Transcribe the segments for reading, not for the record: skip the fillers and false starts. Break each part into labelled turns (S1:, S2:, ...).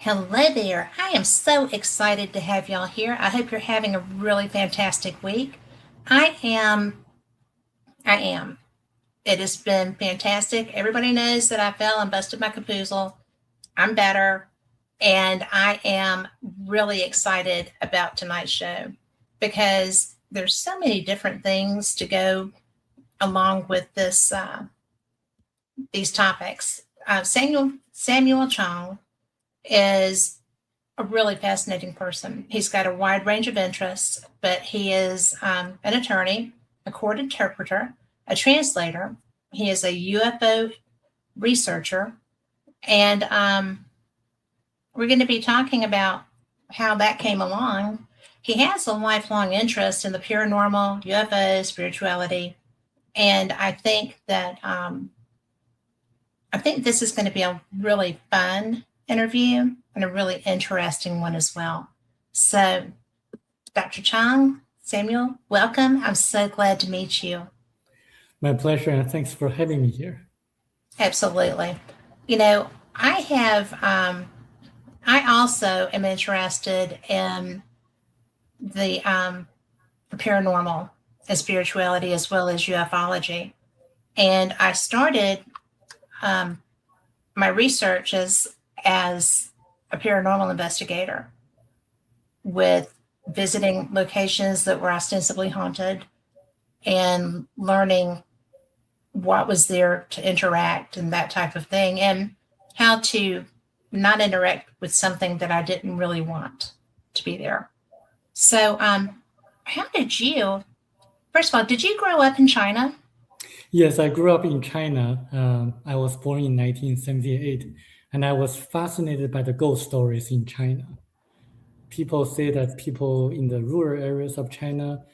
S1: Hello there. I am so excited to have y'all here. I hope you're having a really fantastic week. I am. I am. It has been fantastic. Everybody knows that I fell and busted my capoozle. I'm better. And I am really excited about tonight's show because there's so many different things to go along with these topics. Samuel Chong is a really fascinating person. He's got a wide range of interests, but he is an attorney, a court interpreter, a translator. He is a UFO researcher, and we're going to be talking about how that came along. He has a lifelong interest in the paranormal, UFO, spirituality, and I think that this is going to be a really fun interview and a really interesting one as well. So, Dr. Chong, Samuel, welcome. I'm so glad to meet you.
S2: My pleasure, and thanks for having me here.
S1: Absolutely. You know, I also am interested in the paranormal and spirituality as well as ufology. And I started my research as a paranormal investigator with visiting locations that were ostensibly haunted and learning what was there to interact and that type of thing, and how to not interact with something that I didn't really want to be there. So how did you, first of all, did you grow up in China?
S2: Yes, I grew up in China. I was born in 1978, and I was fascinated by the ghost stories in China. People say that people in the rural areas of China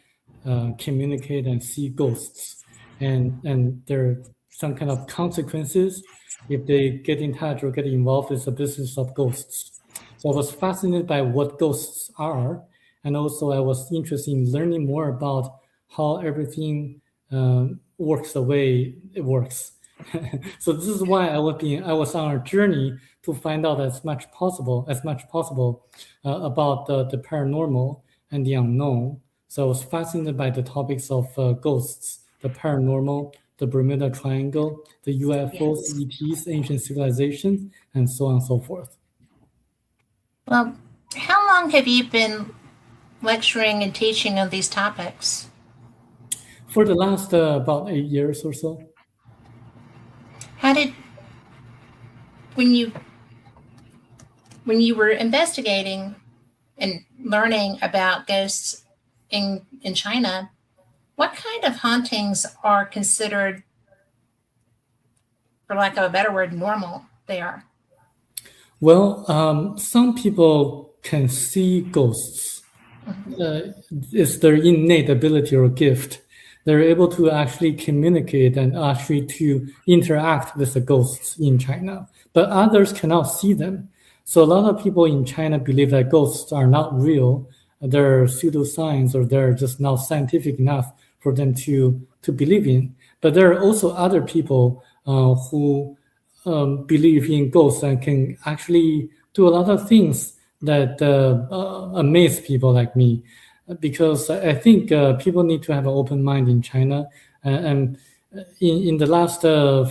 S2: communicate and see ghosts, and there are some kind of consequences if they get in touch or get involved with the business of ghosts. So I was fascinated by what ghosts are, and also I was interested in learning more about how everything works the way it works. So this is why I was on a journey to find out as much possible about the paranormal and the unknown. So I was fascinated by the topics of ghosts, the paranormal, the Bermuda Triangle, the UFOs, ETs, ancient civilizations, and so on and so forth.
S1: Well, how long have you been lecturing and teaching on these topics?
S2: For the last about 8 years or so.
S1: How did, when you were investigating and learning about ghosts in China, what kind of hauntings are considered, for lack of a better word, normal there?
S2: Well, some people can see ghosts. It's their innate ability or gift. They're able to actually communicate and actually to interact with the ghosts in China, but others cannot see them. So a lot of people in China believe that ghosts are not real. They're pseudoscience, or they're just not scientific enough for them to believe in. But there are also other people who believe in ghosts and can actually do a lot of things that amaze people like me. Because I think people need to have an open mind in China. And in the last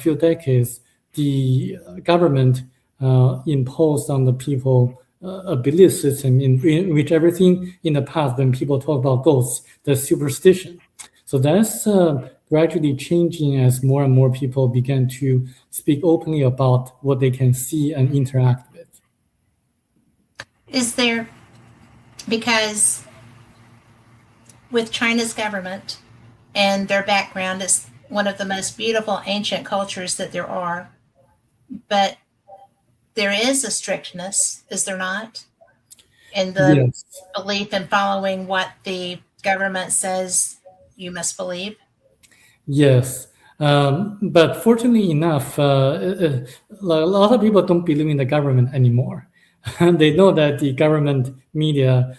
S2: few decades, the government imposed on the people a belief system in which everything in the past, when people talk about ghosts, the superstition. So that's gradually changing as more and more people began to speak openly about what they can see and interact with.
S1: Is there, because with China's government and their background is one of the most beautiful ancient cultures that there are, but there is a strictness, is there not, in the belief in following what the government says you must believe?
S2: Yes. But fortunately enough, a lot of people don't believe in the government anymore. They know that the government media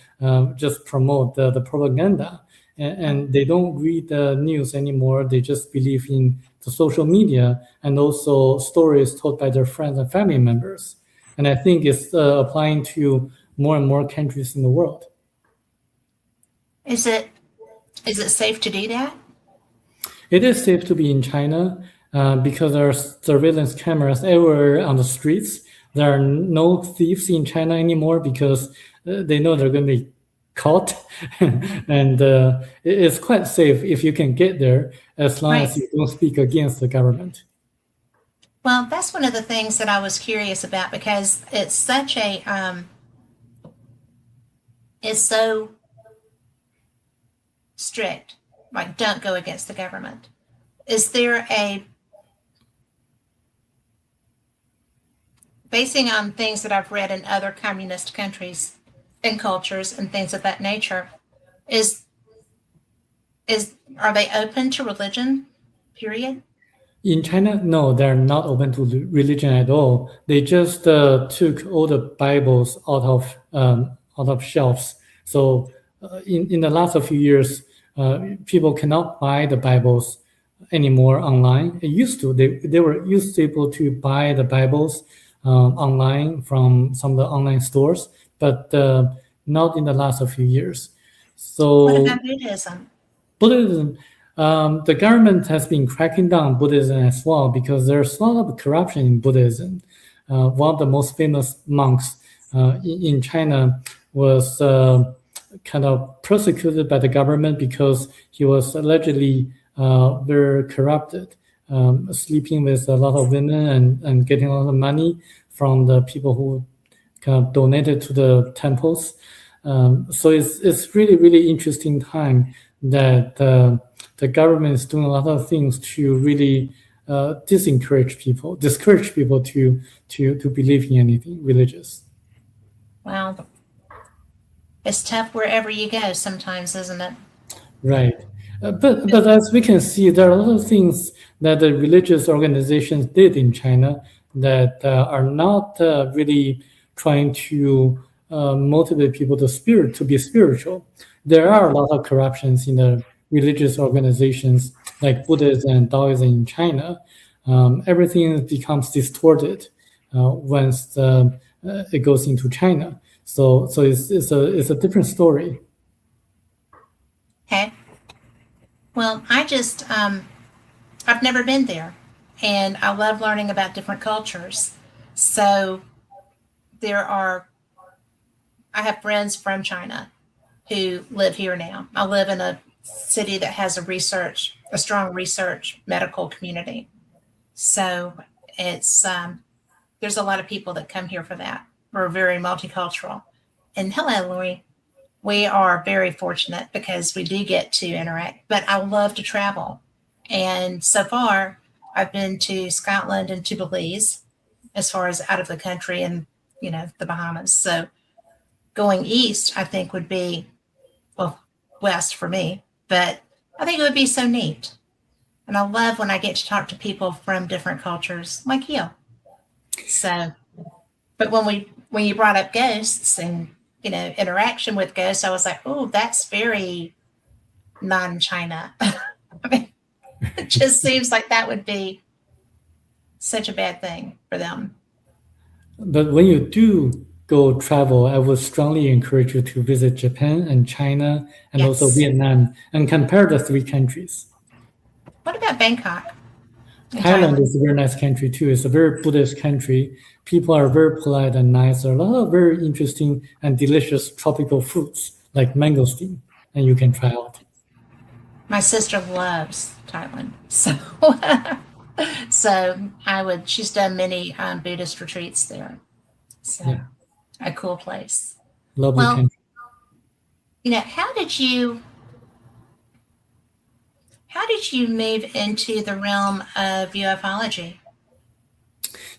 S2: just promote the propaganda, and they don't read the news anymore. They just believe in the social media and also stories told by their friends and family members. and I think it's applying to more and more countries in the world.
S1: Is it safe to do that?
S2: It is safe to be in China because there are surveillance cameras everywhere on the streets. There are no thieves in China anymore because they know they're going to be caught, and it's quite safe if you can get there as long as you don't speak against the government.
S1: Well, that's one of the things that I was curious about because it's such a it's so strict. Like, don't go against the government. Is there basing on things that I've read in other communist countries and cultures and things of that nature, are they open to religion, period?
S2: In China, no, they're not open to religion at all. They just took all the Bibles out of shelves. So in the last few years, people cannot buy the Bibles anymore online. It used to. They were able to buy the Bibles online from some of the online stores, but not in the last few years. So
S1: what about Buddhism?
S2: Buddhism, the government has been cracking down on Buddhism as well because there's a lot of corruption in Buddhism. One of the most famous monks in China was kind of persecuted by the government because he was allegedly very corrupted, sleeping with a lot of women and getting a lot of money from the people who kind of donated to the temples. So it's really, really interesting time that the government is doing a lot of things to really discourage people to believe in anything religious.
S1: Wow. It's tough wherever you go sometimes, isn't it?
S2: Right. But as we can see, there are a lot of things that the religious organizations did in China that are not really trying to motivate people to be spiritual. There are a lot of corruptions in the religious organizations like Buddhism and Taoism in China. Everything becomes distorted once it goes into China. So it's a different story.
S1: Okay. Well, I've never been there, and I love learning about different cultures. So I have friends from China who live here now. I live in a city that has a strong research medical community. So it's there's a lot of people that come here for that. We're very multicultural. And hello, Lori. We are very fortunate because we do get to interact, but I love to travel. And so far, I've been to Scotland and to Belize as far as out of the country and, the Bahamas. So going east, I think would be, well, west for me, but I think it would be so neat. And I love when I get to talk to people from different cultures like you. So, but when you brought up ghosts and, interaction with ghosts, I was like, oh, that's very non-China. I mean, it just seems like that would be such a bad thing for them.
S2: But when you do go travel, I would strongly encourage you to visit Japan and China and also Vietnam and compare the three countries.
S1: What about Bangkok?
S2: Thailand is a very nice country too. It's a very Buddhist country. People are very polite and nice. There are a lot of very interesting and delicious tropical fruits like mangosteen, and you can try out.
S1: My sister loves Thailand, so she's done many Buddhist retreats there. So yeah. A cool place.
S2: Lovely country.
S1: How did you move into the realm of ufology?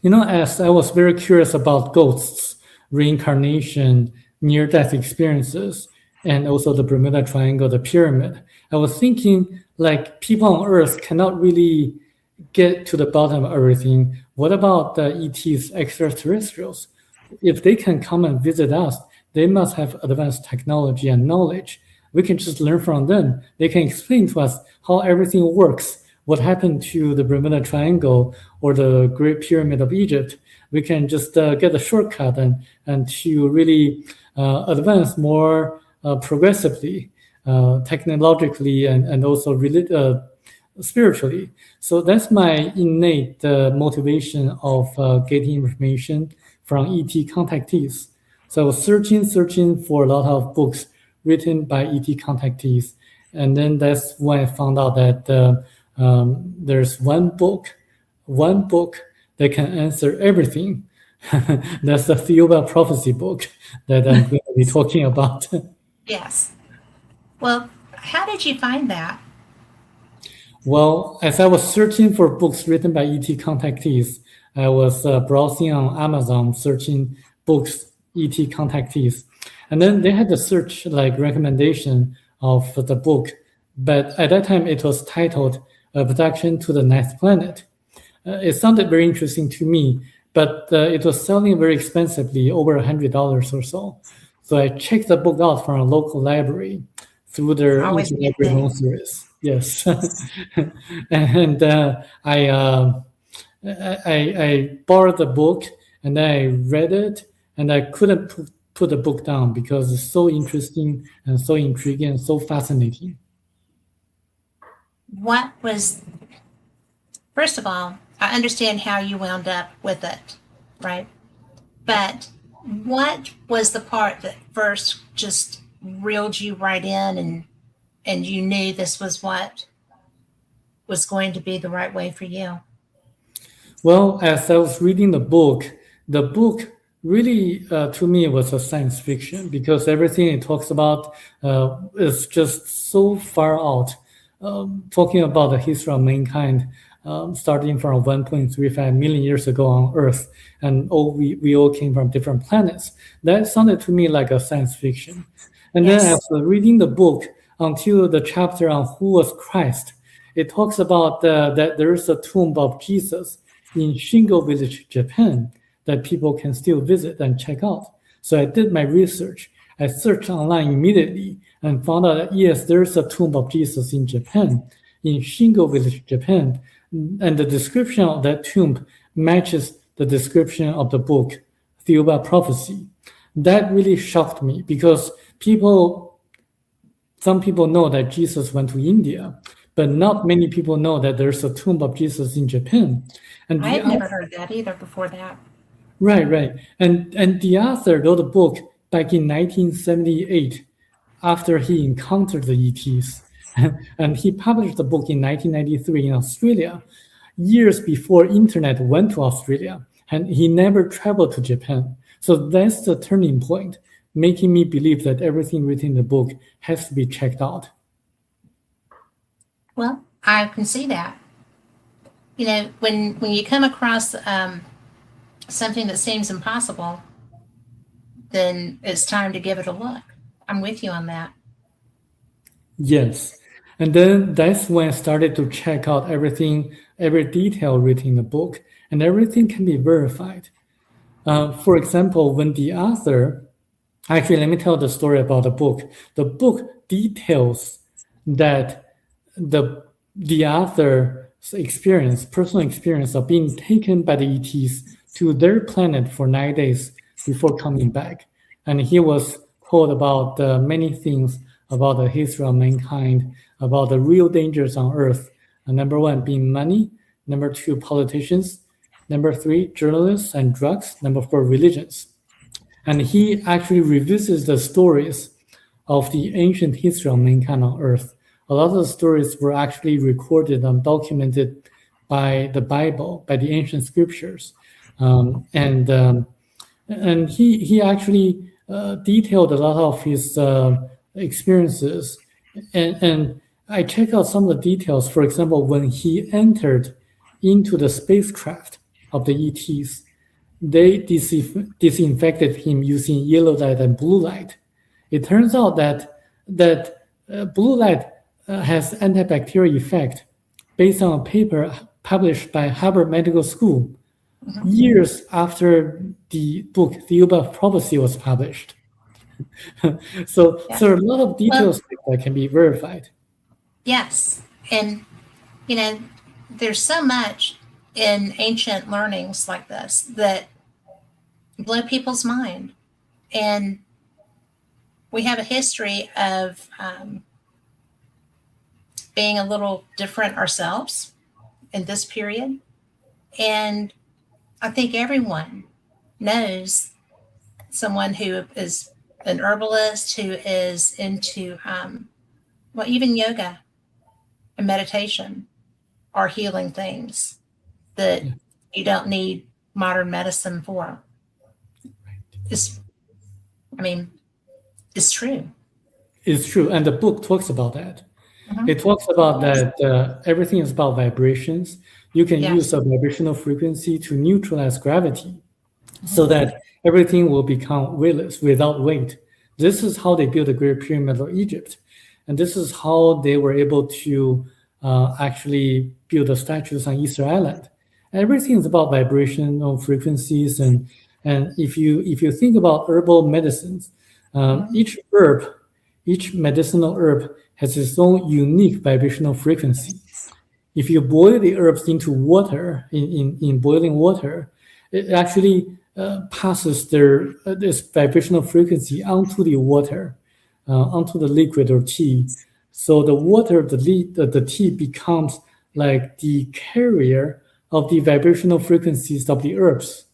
S2: As I was very curious about ghosts, reincarnation, near-death experiences, and also the Bermuda Triangle, the pyramid, I was thinking, like, people on Earth cannot really get to the bottom of everything. What about the ETs, extraterrestrials? If they can come and visit us, they must have advanced technology and knowledge. We can just learn from them. They can explain to us how everything works, what happened to the Bermuda Triangle or the Great Pyramid of Egypt. We can just get a shortcut and to really advance more progressively, technologically, and also spiritually. So that's my innate motivation of getting information from ET contactees. So I was searching for a lot of books written by ET contactees. And then that's when I found out that there's one book that can answer everything. That's the Theoba Prophecy book that I'm going to be talking about.
S1: Yes. Well, how did you find that?
S2: Well, as I was searching for books written by ET contactees, I was browsing on Amazon, searching books, ET contactees. And then they had the search like recommendation of the book. But at that time, it was titled Abduction to the Ninth Planet. It sounded very interesting to me, but it was selling very expensively, over $100 or so. So I checked the book out from a local library through their interlibrary loan service. Yes, and I borrowed the book and then I read it, and I couldn't put the book down because it's so interesting and so intriguing and so fascinating.
S1: What was, first of all, I understand how you wound up with it, right? But what was the part that first just reeled you right in and you knew this was what was going to be the right way for you?
S2: Well, as I was reading the book really, to me, was a science fiction because everything it talks about is just so far out. Talking about the history of mankind, starting from 1.35 million years ago on Earth, and we all came from different planets. That sounded to me like a science fiction. And
S1: Yes.
S2: then after reading the book until the chapter on who was Christ, it talks about that there is a tomb of Jesus in Shingo Village, Japan, that people can still visit and check out. So I did my research. I searched online immediately and found out that yes, there's a tomb of Jesus in Japan, in Shingo Village, Japan. And the description of that tomb matches the description of the book, Theoba Prophecy. That really shocked me because some people know that Jesus went to India, but not many people know that there's a tomb of Jesus in Japan. And
S1: I've never heard that either before that.
S2: Right. And the author wrote a book back in 1978 after he encountered the ETs. And he published the book in 1993 in Australia, years before internet went to Australia. And he never traveled to Japan. So that's the turning point, making me believe that everything written in the book has to be checked out.
S1: Well, I can see that. You know, when you come across something that seems impossible, then it's time to give it a look. I'm with you on that.
S2: Yes. And then that's when I started to check out everything, every detail written in the book, and everything can be verified. For example, when the author, actually, let me tell the story about the book. The book details that the author's personal experience of being taken by the ETs to their planet for 9 days before coming back. And he was told about many things about the history of mankind, about the real dangers on Earth. Number one, being money. Number two, politicians. Number three, journalists and drugs. Number four, religions. And he actually revisits the stories of the ancient history of mankind on Earth. A lot of the stories were actually recorded and documented by the Bible, by the ancient scriptures. And he actually detailed a lot of his experiences. And I checked out some of the details. For example, when he entered into the spacecraft of the ETs, they disinfected him using yellow light and blue light. It turns out that blue light has antibacterial effect based on a paper published by Harvard Medical School years after the book Theoba Prophecy was published. So a lot of details that can be verified.
S1: Yes. And you know, there's so much in ancient learnings like this that blow people's mind. And we have a history of being a little different ourselves in this period. And I think everyone knows someone who is an herbalist who is into, well, even yoga and meditation are healing things that you don't need modern medicine for. It's, I mean, it's true.
S2: It's true, and the book talks about that.
S1: Mhm.
S2: It talks about that everything is about vibrations. You can
S1: Yes.
S2: use a vibrational frequency to neutralize gravity so that everything will become weightless, without weight. This is how they built the Great Pyramid of Egypt. And this is how they were able to actually build the statues on Easter Island. Everything is about vibrational frequencies. And if you think about herbal medicines, each medicinal herb has its own unique vibrational frequency. If you boil the herbs into water, in boiling water, it actually passes this vibrational frequency onto the water, onto the liquid or tea. So the water, the tea becomes like the carrier of the vibrational frequencies of the herbs.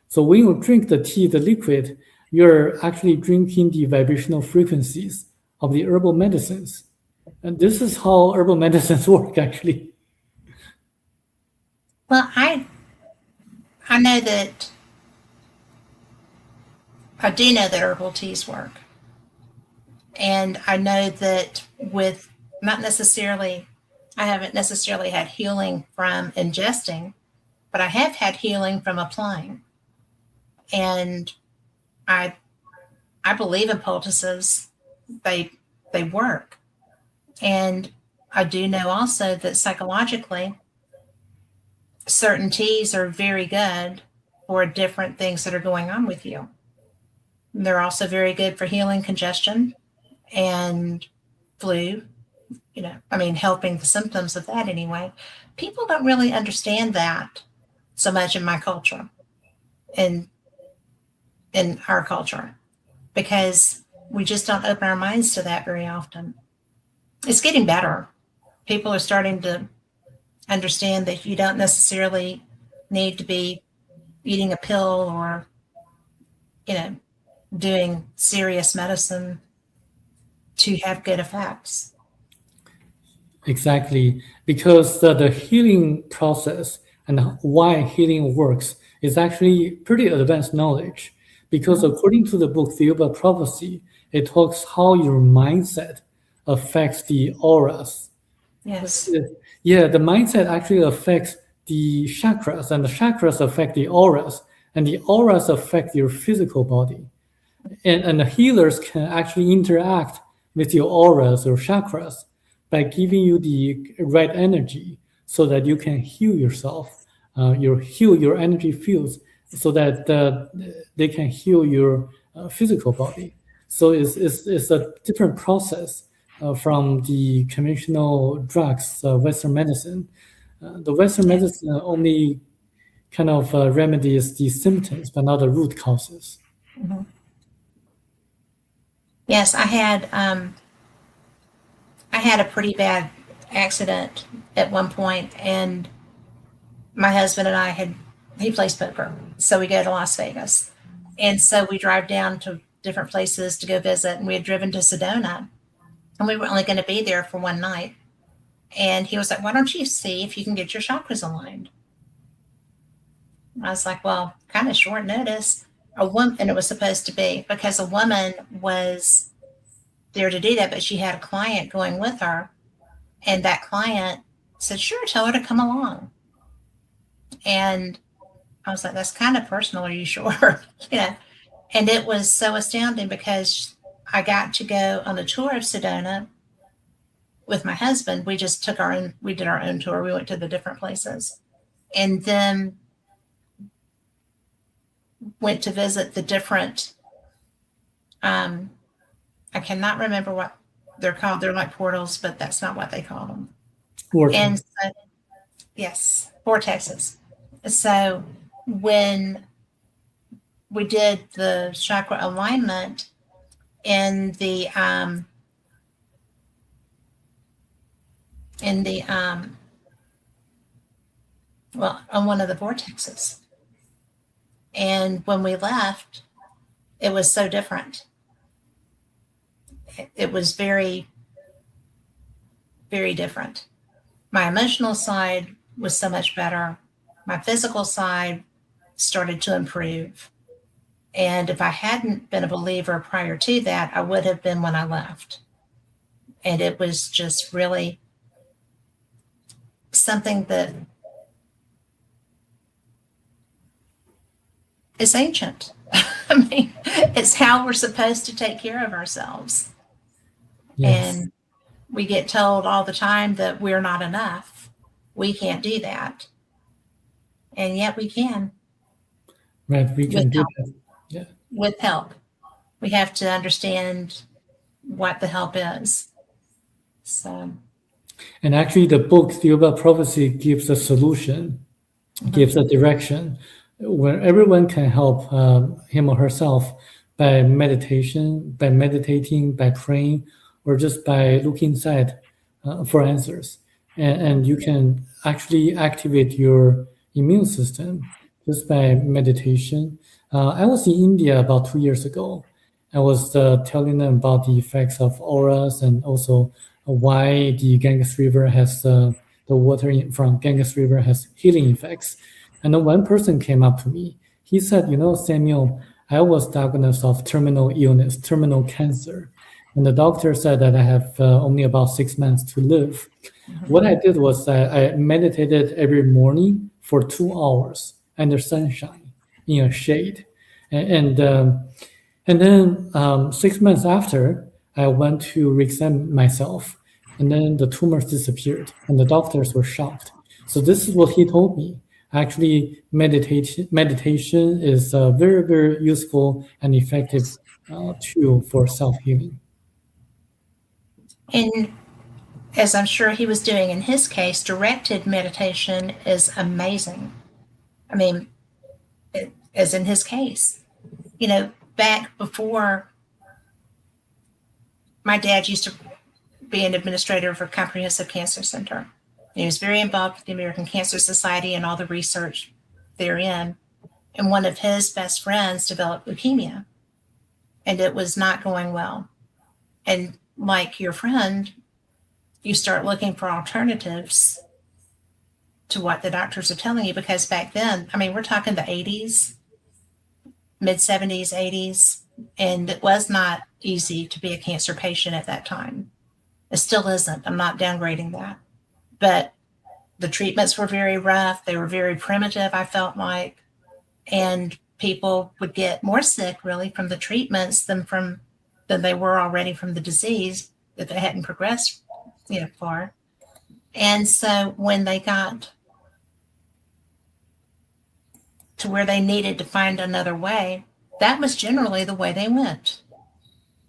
S2: So when you drink the tea, the liquid, you're actually drinking the vibrational frequencies of the herbal medicines. And this is how herbal medicines work, actually.
S1: Well, I know that I do know that herbal teas work. And I know that with not necessarily, I haven't necessarily had healing from ingesting, but I have had healing from applying. And I I believe in poultices. They work. And I do know also that psychologically certain teas are very good for different things that are going on with you. They're also very good for healing congestion and flu, helping the symptoms of that anyway. People don't really understand that so much in my culture, in our culture, because we just don't open our minds to that very often. It's getting better. People are starting to understand that you don't necessarily need to be eating a pill or, doing serious medicine to have good effects.
S2: Exactly, because the healing process and why healing works is actually pretty advanced knowledge. Because according to the book Theory of Prophecy, it talks how your mindset affects the auras.
S1: Yes.
S2: Yeah, the mindset actually affects the chakras, and the chakras affect the auras, and the auras affect your physical body. And the healers can actually interact with your auras or chakras by giving you the right energy so that you can heal yourself, heal your energy fields so that they can heal your physical body. So it's a different process from the conventional drugs, Western medicine. The Western medicine only kind of remedies the symptoms, but not the root causes.
S1: Mm-hmm. Yes, I had a pretty bad accident at one point, and my husband and he plays poker, so we go to Las Vegas, and so we drive down to different places to go visit, and we had driven to Sedona, and we were only going to be there for one night, and he was like, "Why don't you see if you can get your chakras aligned?" I was like, "Well, kind of short notice." And it was supposed to be because a woman was there to do that, but she had a client going with her, and that client said, "Sure, tell her to come along." And I was like, "That's kind of personal. Are you sure?" And it was so astounding because I got to go on a tour of Sedona with my husband. We just we did our own tour. We went to the different places, and then went to visit the different, I cannot remember what they're called. They're like portals, but that's not what they call them. And so, yes, vortexes. So when we did the chakra alignment in the well, on one of the vortexes, and when we left, it was so different. It was very, very different. My emotional side was so much better. My physical side started to improve. And if I hadn't been a believer prior to that, I would have been when I left. And it was just really something that is ancient. I mean, it's how we're supposed to take care of ourselves.
S2: Yes.
S1: And we get told all the time that we're not enough. We can't do that. And yet we can.
S2: Right, we can do
S1: help.
S2: that. Yeah.
S1: With help. We have to understand what the help is. So.
S2: And actually, the book, The Yoga Prophecy, gives a solution, gives a direction where everyone can help him or herself by meditation, by meditating, by praying, or just by looking inside for answers. And you can actually activate your immune system just by meditation. I was in India about 2 years ago. I was telling them about the effects of auras and also why the Ganges River has the water from Ganges River has healing effects. And then one person came up to me. He said, Samuel, I was diagnosed of terminal illness, terminal cancer. And the doctor said that I have only about 6 months to live. What I did was I meditated every morning for 2 hours under sunshine in a shade. And then 6 months after, I went to re-examine myself, and then the tumors disappeared, and the doctors were shocked. So this is what he told me. Actually, meditation is a very, very useful and effective tool for self-healing.
S1: And as I'm sure he was doing in his case, directed meditation is amazing. I mean, as in his case, back before my dad used to be an administrator of a comprehensive cancer center. He was very involved with the American Cancer Society and all the research therein. And one of his best friends developed leukemia, and it was not going well. And like your friend, you start looking for alternatives to what the doctors are telling you, because back then, I mean, we're talking the 80s, mid 70s, 80s, and it was not easy to be a cancer patient at that time. It still isn't. I'm not downgrading that. But the treatments were very rough. They were very primitive, I felt like. And people would get more sick, really, from the treatments than they were already from the disease if it hadn't progressed far. And so when they got to where they needed to find another way, that was generally the way they went.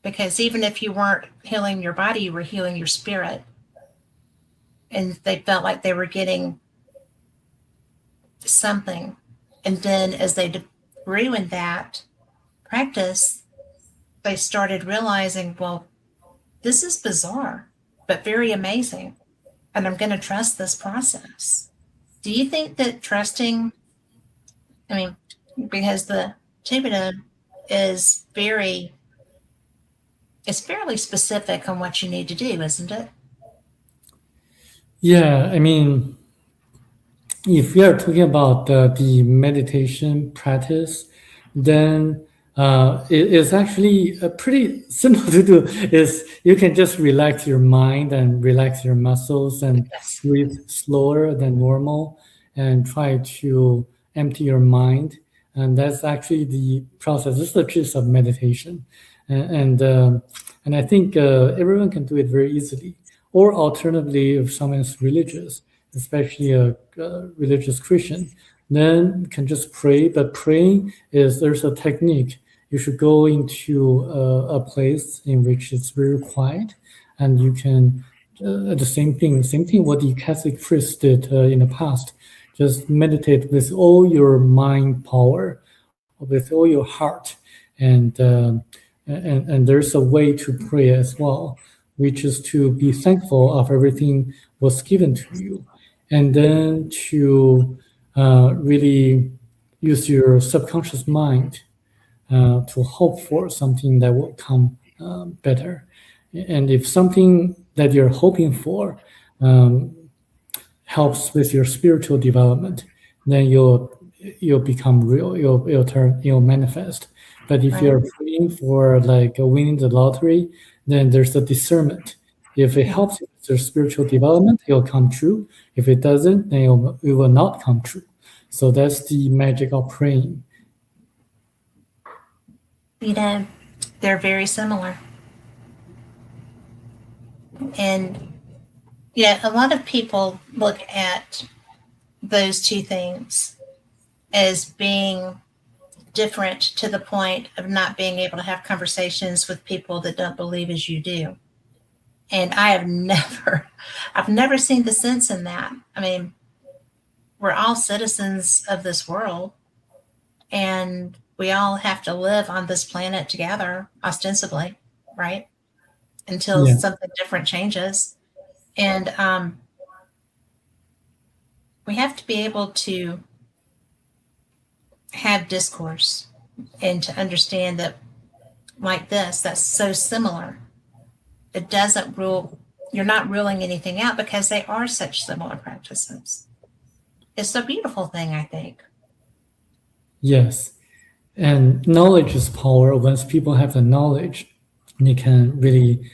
S1: Because even if you weren't healing your body, you were healing your spirit. And they felt like they were getting something. And then as they grew in that practice, they started realizing, well, this is bizarre, but very amazing. And I'm going to trust this process. Do you think that trusting, because the Thibodeau is it's fairly specific on what you need to do, isn't it?
S2: Yeah, if we are talking about the meditation practice, then it is actually pretty simple to do. Is you can just relax your mind and relax your muscles and breathe slower than normal and try to empty your mind. And that's actually the process. This is the gist of meditation. And I think everyone can do it very easily. Or alternatively, if someone is religious, especially a religious Christian, then you can just pray. But praying there's a technique. You should go into a place in which it's very quiet, and you can the same thing what the Catholic priest did in the past. Just meditate with all your mind power, with all your heart, and there's a way to pray as well, which is to be thankful of everything was given to you, and then to really use your subconscious mind to hope for something that will come better. And if something that you're hoping for helps with your spiritual development, then you'll become real. You'll manifest. But if you're praying for like winning the lottery, then there's a discernment. If it helps you with your spiritual development, it'll come true. If it doesn't, then it will not come true. So that's the magic of praying.
S1: They're very similar. And, a lot of people look at those two things as being different to the point of not being able to have conversations with people that don't believe as you do. And I've never seen the sense in that. I mean, we're all citizens of this world, and we all have to live on this planet together, ostensibly, right? Until something different changes. And we have to be able to have discourse and to understand that, like this, that's so similar. It doesn't rule, you're not ruling anything out because they are such similar practices. It's a beautiful thing, I think.
S2: Yes. And knowledge is power. Once people have the knowledge, they can really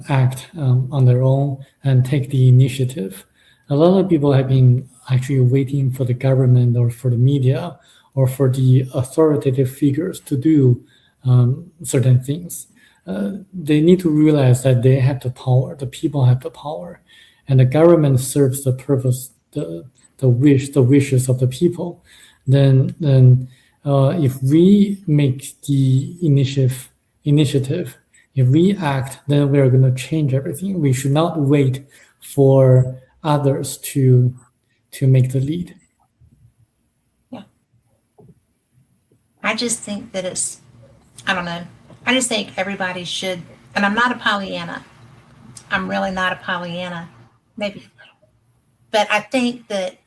S2: act on their own and take the initiative. A lot of people have been actually waiting for the government or for the media or for the authoritative figures to do certain things. They need to realize that they have the power, the people have the power, and the government serves the purpose, the wishes of the people. Then if we make the initiative, if we act, then we are going to change everything. We should not wait for others to make the lead.
S1: Yeah. I just think that I don't know. I just think everybody should, and I'm not a Pollyanna. I'm really not a Pollyanna. Maybe. But I think that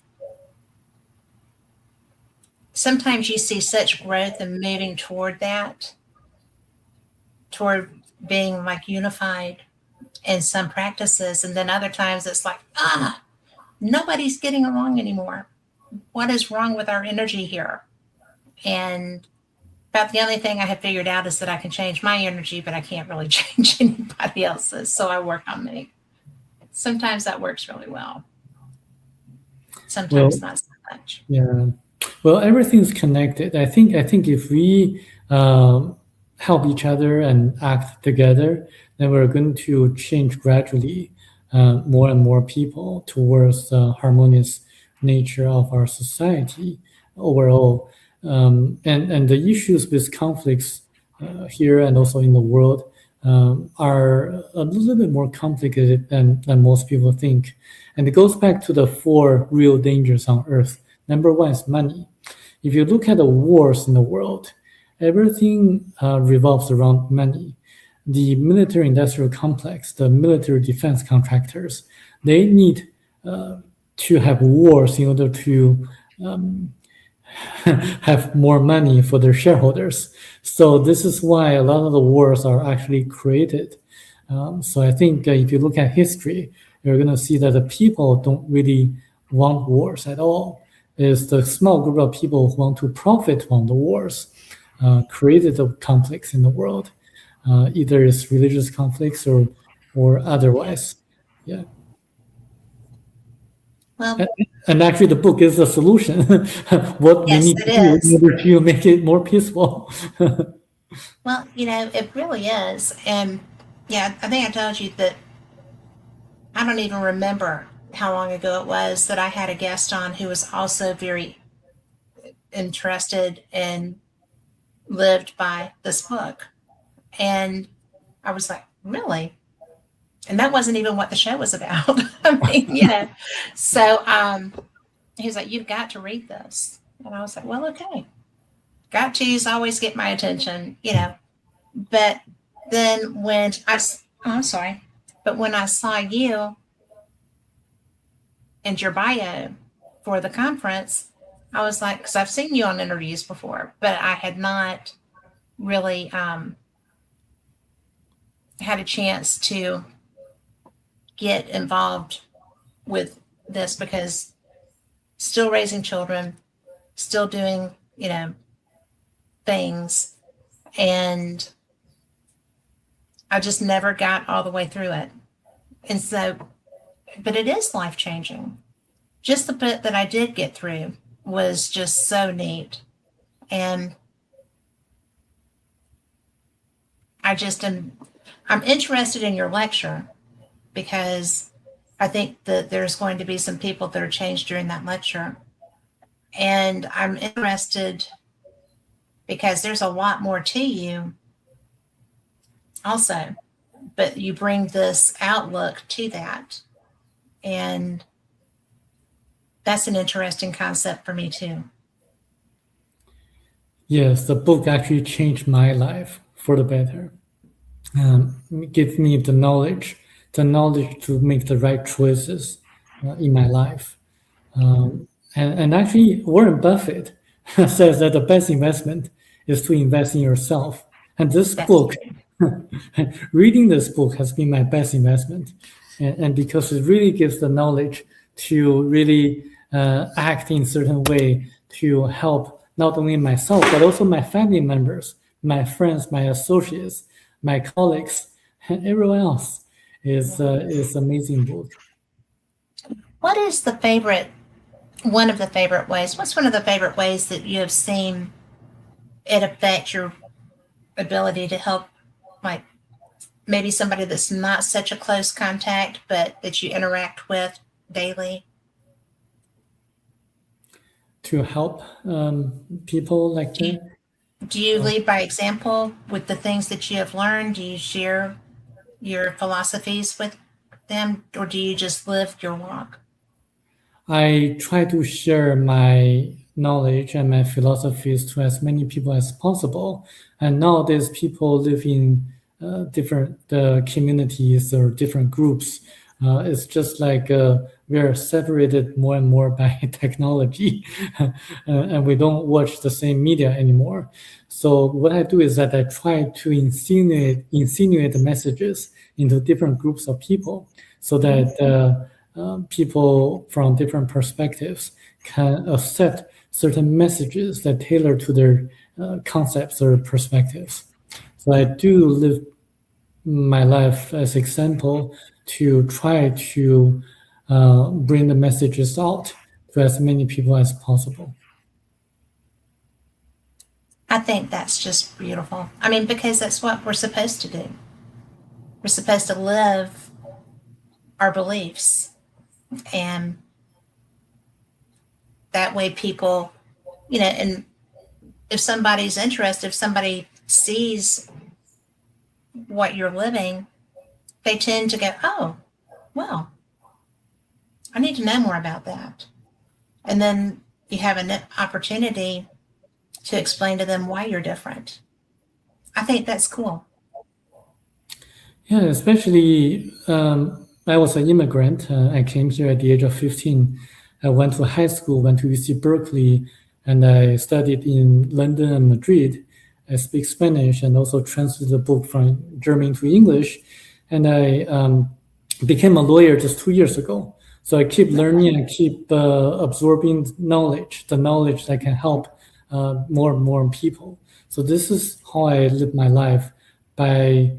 S1: sometimes you see such growth and moving toward that, toward being like unified in some practices. And then other times it's like, nobody's getting along anymore. What is wrong with our energy here? And about the only thing I have figured out is that I can change my energy, but I can't really change anybody else's. So I work on me. Sometimes that works really well. Sometimes not so much.
S2: Yeah. Well, everything's connected. I think if we help each other and act together, then we're going to change gradually more and more people towards the harmonious nature of our society overall. And the issues with conflicts here and also in the world are a little bit more complicated than most people think. And it goes back to the 4 real dangers on Earth. Number 1 is money. If you look at the wars in the world, everything revolves around money. The military-industrial complex, the military defense contractors, they need to have wars in order to have more money for their shareholders. So this is why a lot of the wars are actually created. So I think if you look at history, you're going to see that the people don't really want wars at all. It's the small group of people who want to profit from the wars created the conflicts in the world. Either it's religious conflicts or otherwise. Yeah.
S1: Well,
S2: and actually the book is the solution. What we need to do in order to make it more peaceful.
S1: Well, it really is. And I think I told you that I don't even remember how long ago it was that I had a guest on who was also very interested and lived by this book. And I was like, really? And that wasn't even what the show was about. I mean, you know, so he was like, you've got to read this. And I was like, well, okay. Got to's always get my attention, you know. But then I'm sorry, but when I saw you and your bio for the conference, I was like, because I've seen you on interviews before, but I had not really had a chance to get involved with this, because still raising children, still doing, you know, things, and I just never got all the way through it. And so, but it is life changing. Just the bit that I did get through was just so neat. And I'm interested in your lecture, because I think that there's going to be some people that are changed during that lecture. And I'm interested because there's a lot more to you also, but you bring this outlook to that. And that's an interesting concept for me too.
S2: Yes, the book actually changed my life for the better. It gives me the knowledge to make the right choices in my life. And actually, Warren Buffett says that the best investment is to invest in yourself. And this book, reading this book has been my best investment. And because it really gives the knowledge to really act in a certain way to help not only myself, but also my family members, my friends, my associates, my colleagues, and everyone else. Is amazing book.
S1: What is one of the favorite ways? What's one of the favorite ways that you have seen it affect your ability to help, like maybe somebody that's not such a close contact, but that you interact with daily?
S2: To help people like that.
S1: Do you lead by example with the things that you have learned? Do you share your philosophies with them, or do you just live your walk?
S2: I try to share my knowledge and my philosophies to as many people as possible. And nowadays, people live in different communities or different groups. It's just like we are separated more and more by technology, and we don't watch the same media anymore. So what I do is that I try to insinuate the messages into different groups of people, so that people from different perspectives can accept certain messages that tailor to their concepts or perspectives. So I do live my life as example to try to bring the messages out to as many people as possible.
S1: I think that's just beautiful. I mean, because that's what we're supposed to do. We're supposed to live our beliefs, and that way people, you know, and if somebody's interested, if somebody sees what you're living, they tend to go, oh, well, I need to know more about that. And then you have an opportunity to explain to them why you're different. I think that's cool.
S2: Yeah, especially I was an immigrant. I came here at the age of 15. I went to high school, went to UC Berkeley, and I studied in London and Madrid. I speak Spanish and also translated the book from German to English. And I became a lawyer just 2 years ago. So I keep learning and keep absorbing knowledge, the knowledge that can help more and more people. So this is how I live my life, by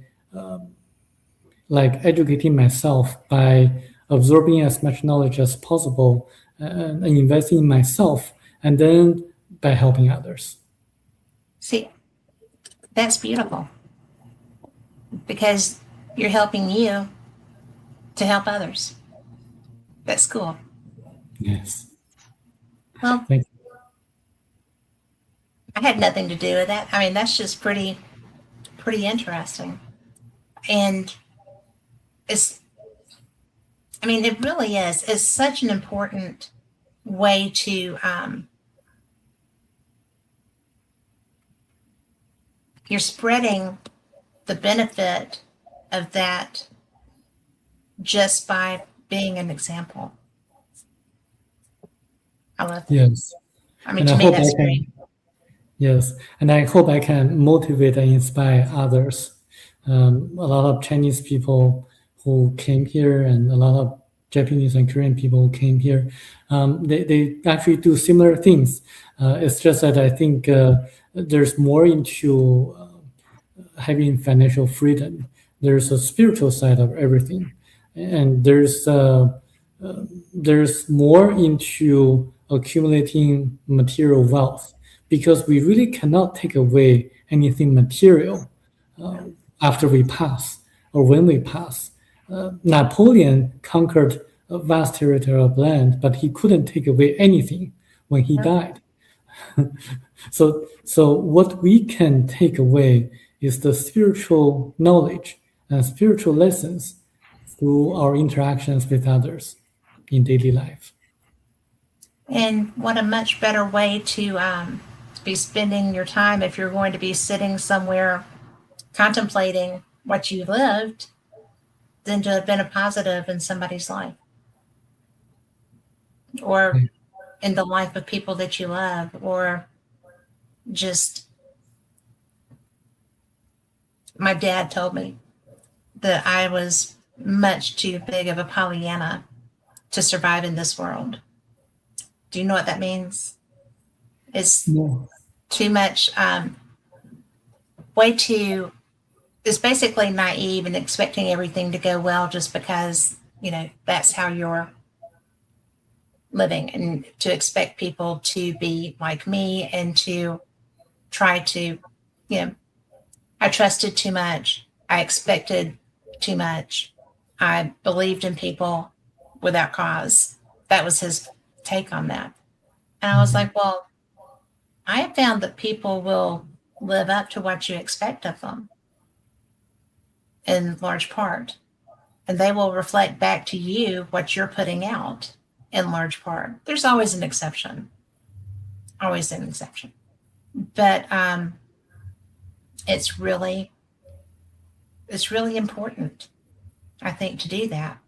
S2: like educating myself, by absorbing as much knowledge as possible, and investing in myself, and then by helping others.
S1: See, that's beautiful, because you're helping you to help others. That's cool.
S2: Yes.
S1: Well,
S2: Thank you.
S1: I had nothing to do with that. I mean, that's just pretty interesting. And it's, I mean, it really is. It's such an important way to, you're spreading the benefit of that just by being an example. I love that.
S2: Yes.
S1: I mean,
S2: And
S1: to
S2: I
S1: me,
S2: hope
S1: that's
S2: I
S1: great.
S2: can, yes, and I hope I can motivate and inspire others. A lot of Chinese people who came here and a lot of Japanese and Korean people who came here, they actually do similar things. It's just that I think there's more into having financial freedom. There's a spiritual side of everything, and there's more into accumulating material wealth because we really cannot take away anything material after we pass or when we pass. Napoleon conquered a vast territory of land, but he couldn't take away anything when he died. So what we can take away is the spiritual knowledge and spiritual lessons through our interactions with others in daily life.
S1: And what a much better way to be spending your time if you're going to be sitting somewhere contemplating what you lived than to have been a positive in somebody's life or in the life of people that you love, or just, my dad told me that I was much too big of a Pollyanna to survive in this world. Do you know what that means? It's
S2: No.
S1: too much, way too, it's basically naive and expecting everything to go well just because, that's how you're living, and to expect people to be like me and to try to, I trusted too much. I expected too much. I believed in people without cause. That was his take on that. And I was like, well, I have found that people will live up to what you expect of them in large part. And they will reflect back to you what you're putting out in large part. There's always an exception, always an exception. But it's really important, I think, to do that.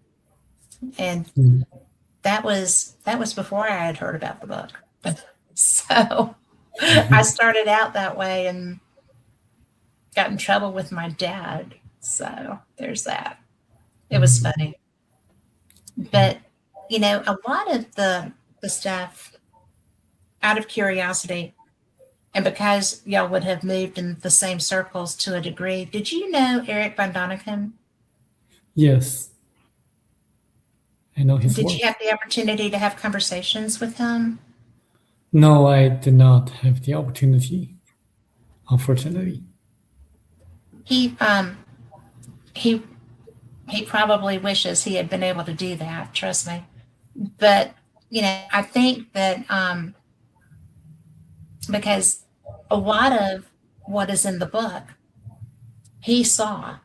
S1: And that was before I had heard about the book. So I started out that way and got in trouble with my dad. So there's that. It was funny. But, a lot of the stuff, out of curiosity, and because y'all would have moved in the same circles to a degree, did you know Eric von Däniken?
S2: Yes, I know his
S1: Did
S2: work.
S1: you have the opportunity to have conversations with him?
S2: No, I did not have the opportunity, unfortunately.
S1: He probably wishes he had been able to do that, trust me. But, I think that because a lot of what is in the book, he saw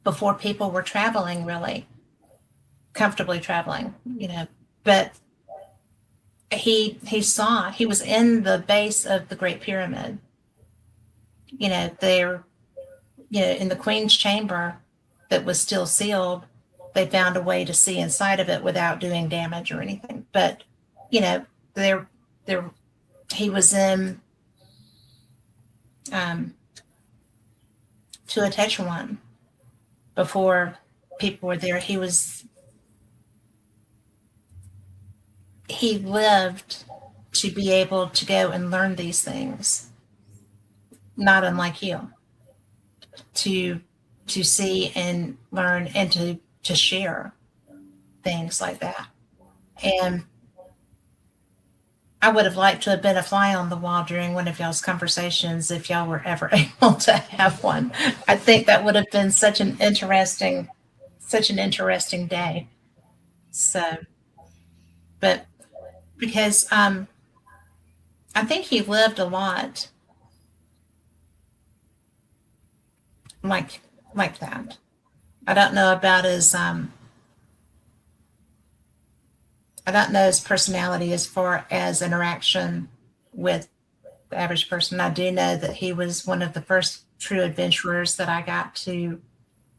S1: before people were traveling, really comfortably traveling, but he saw, he was in the base of the Great Pyramid, there, in the Queen's chamber that was still sealed. They found a way to see inside of it without doing damage or anything. But, there, he was in Teotihuacan before people were there. He lived to be able to go and learn these things, not unlike you, to see and learn and to share things like that. And I would have liked to have been a fly on the wall during one of y'all's conversations if y'all were ever able to have one. I think that would have been such an interesting day. So, but because I think he lived a lot like that. I don't know about his personality as far as interaction with the average person. I do know that he was one of the first true adventurers that I got to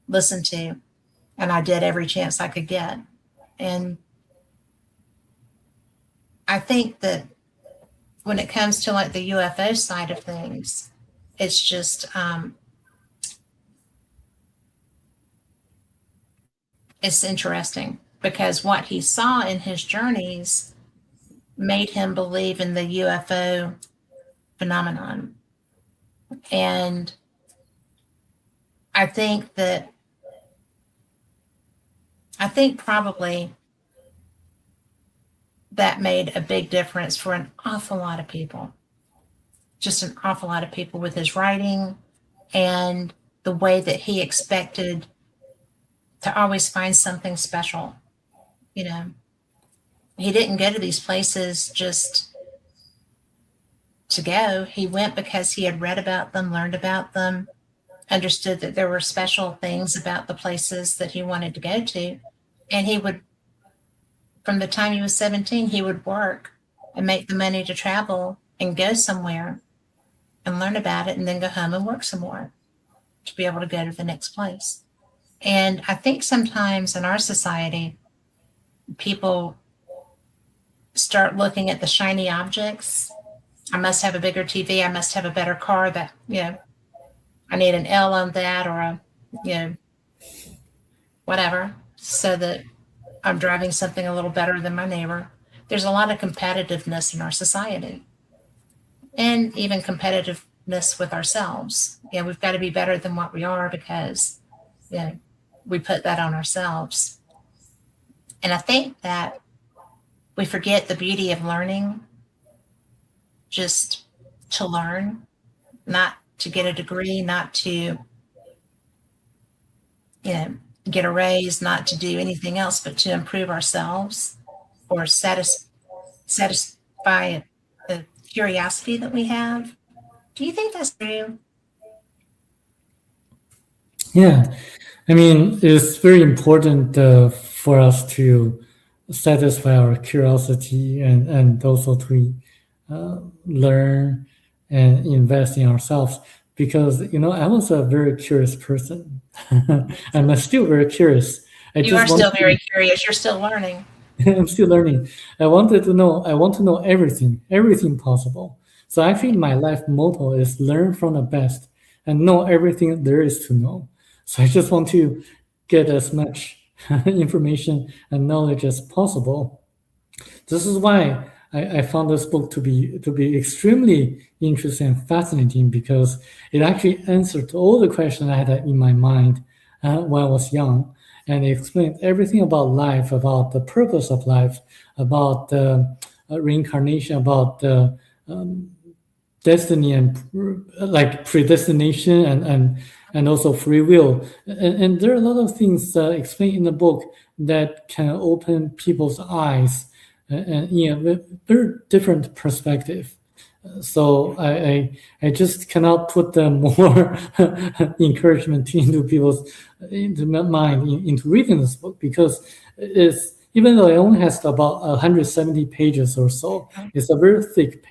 S1: listen to, and I did every chance I could get. And I think that when it comes to like the UFO side of things, it's just it's interesting because what he saw in his journeys made him believe in the UFO phenomenon. And I think probably that made a big difference for an awful lot of people. Just an awful lot of people with his writing and the way that he expected to always find something special. You know, he didn't go to these places just to go. He went because he had read about them, learned about them, understood that there were special things about the places that he wanted to go to. And he would, from the time he was 17, he would work and make the money to travel and go somewhere and learn about it and then go home and work some more to be able to go to the next place. And I think sometimes in our society, people start looking at the shiny objects. I must have a bigger TV. I must have a better car that, you know, I need an L on that or a, you know, whatever, so that I'm driving something a little better than my neighbor. There's a lot of competitiveness in our society and even competitiveness with ourselves. Yeah, we've got to be better than what we are because, you know, we put that on ourselves. And I think that we forget the beauty of learning, just to learn, not to get a degree, not to, you know, get a raise, not to do anything else, but to improve ourselves or satisfy the curiosity that we have. Do you think that's true?
S2: Yeah, I mean, it's very important for us to satisfy our curiosity and also to learn and invest in ourselves. Because, you know, I was a very curious person. I'm still very curious.
S1: You are still very curious. You're still learning.
S2: I'm still learning. I want to know everything possible. So actually my life motto is learn from the best and know everything there is to know. So I just want to get as much information and knowledge as possible. This is why I found this book to be extremely interesting and fascinating, because it actually answered all the questions I had in my mind when I was young, and it explained everything about life, about the purpose of life, about reincarnation, about destiny and like predestination and also free will. And there are a lot of things explained in the book that can open people's eyes and you know, very different perspective. So I just cannot put more encouragement into my mind into reading this book, because it's, even though it only has about 170 pages or so, it's a very thick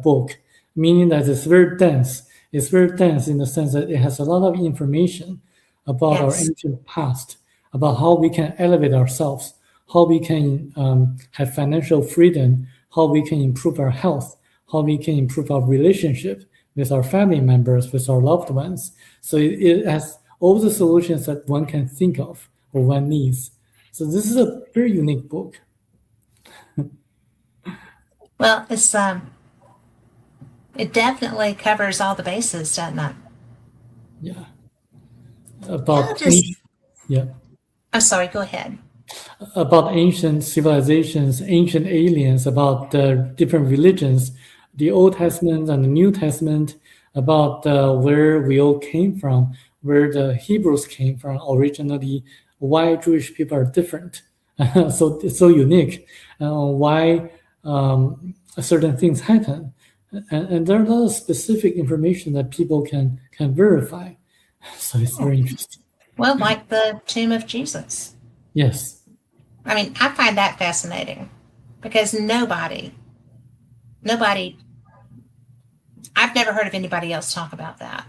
S2: book, meaning that it's very dense. It's very dense in the sense that it has a lot of information about our ancient past, about how we can elevate ourselves, how we can have financial freedom, how we can improve our health, how we can improve our relationship with our family members, with our loved ones. So it has all the solutions that one can think of or one needs. So this is a very unique book.
S1: Well, it's it definitely covers all the bases, doesn't it?
S2: Yeah.
S1: I'm sorry, go ahead.
S2: About ancient civilizations, ancient aliens, about different religions, the Old Testament and the New Testament, about where we all came from, where the Hebrews came from originally, why Jewish people are different, so it's so unique, why certain things happen. And there are a lot of specific information that people can verify. So it's very interesting.
S1: Well, like the tomb of Jesus.
S2: Yes.
S1: I mean, I find that fascinating because nobody, I've never heard of anybody else talk about that.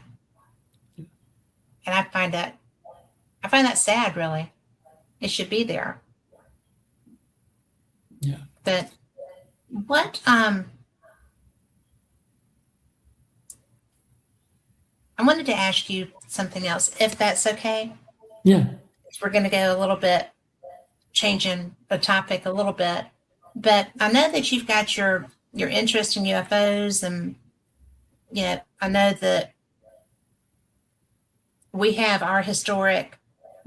S1: And I find that sad, really. It should be there.
S2: Yeah.
S1: But what, I wanted to ask you something else, if that's okay.
S2: Yeah.
S1: We're going to go a little bit, changing the topic a little bit. But I know that you've got your interest in UFOs, and I know that we have our historic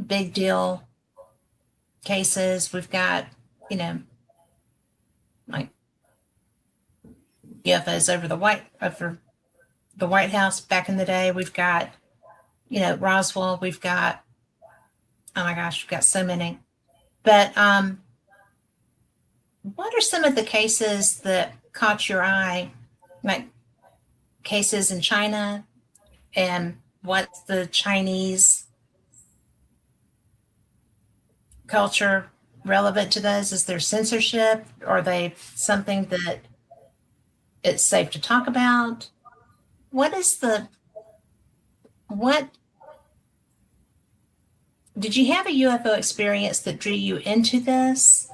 S1: big deal cases. We've got, like UFOs over the White House back in the day. We've got, Roswell. We've got, oh my gosh, we've got so many. But what are some of the cases that caught your eye, like cases in China, and what's the Chinese culture relevant to those? Is there censorship? Are they something that it's safe to talk about? What did you have a UFO experience that drew you into this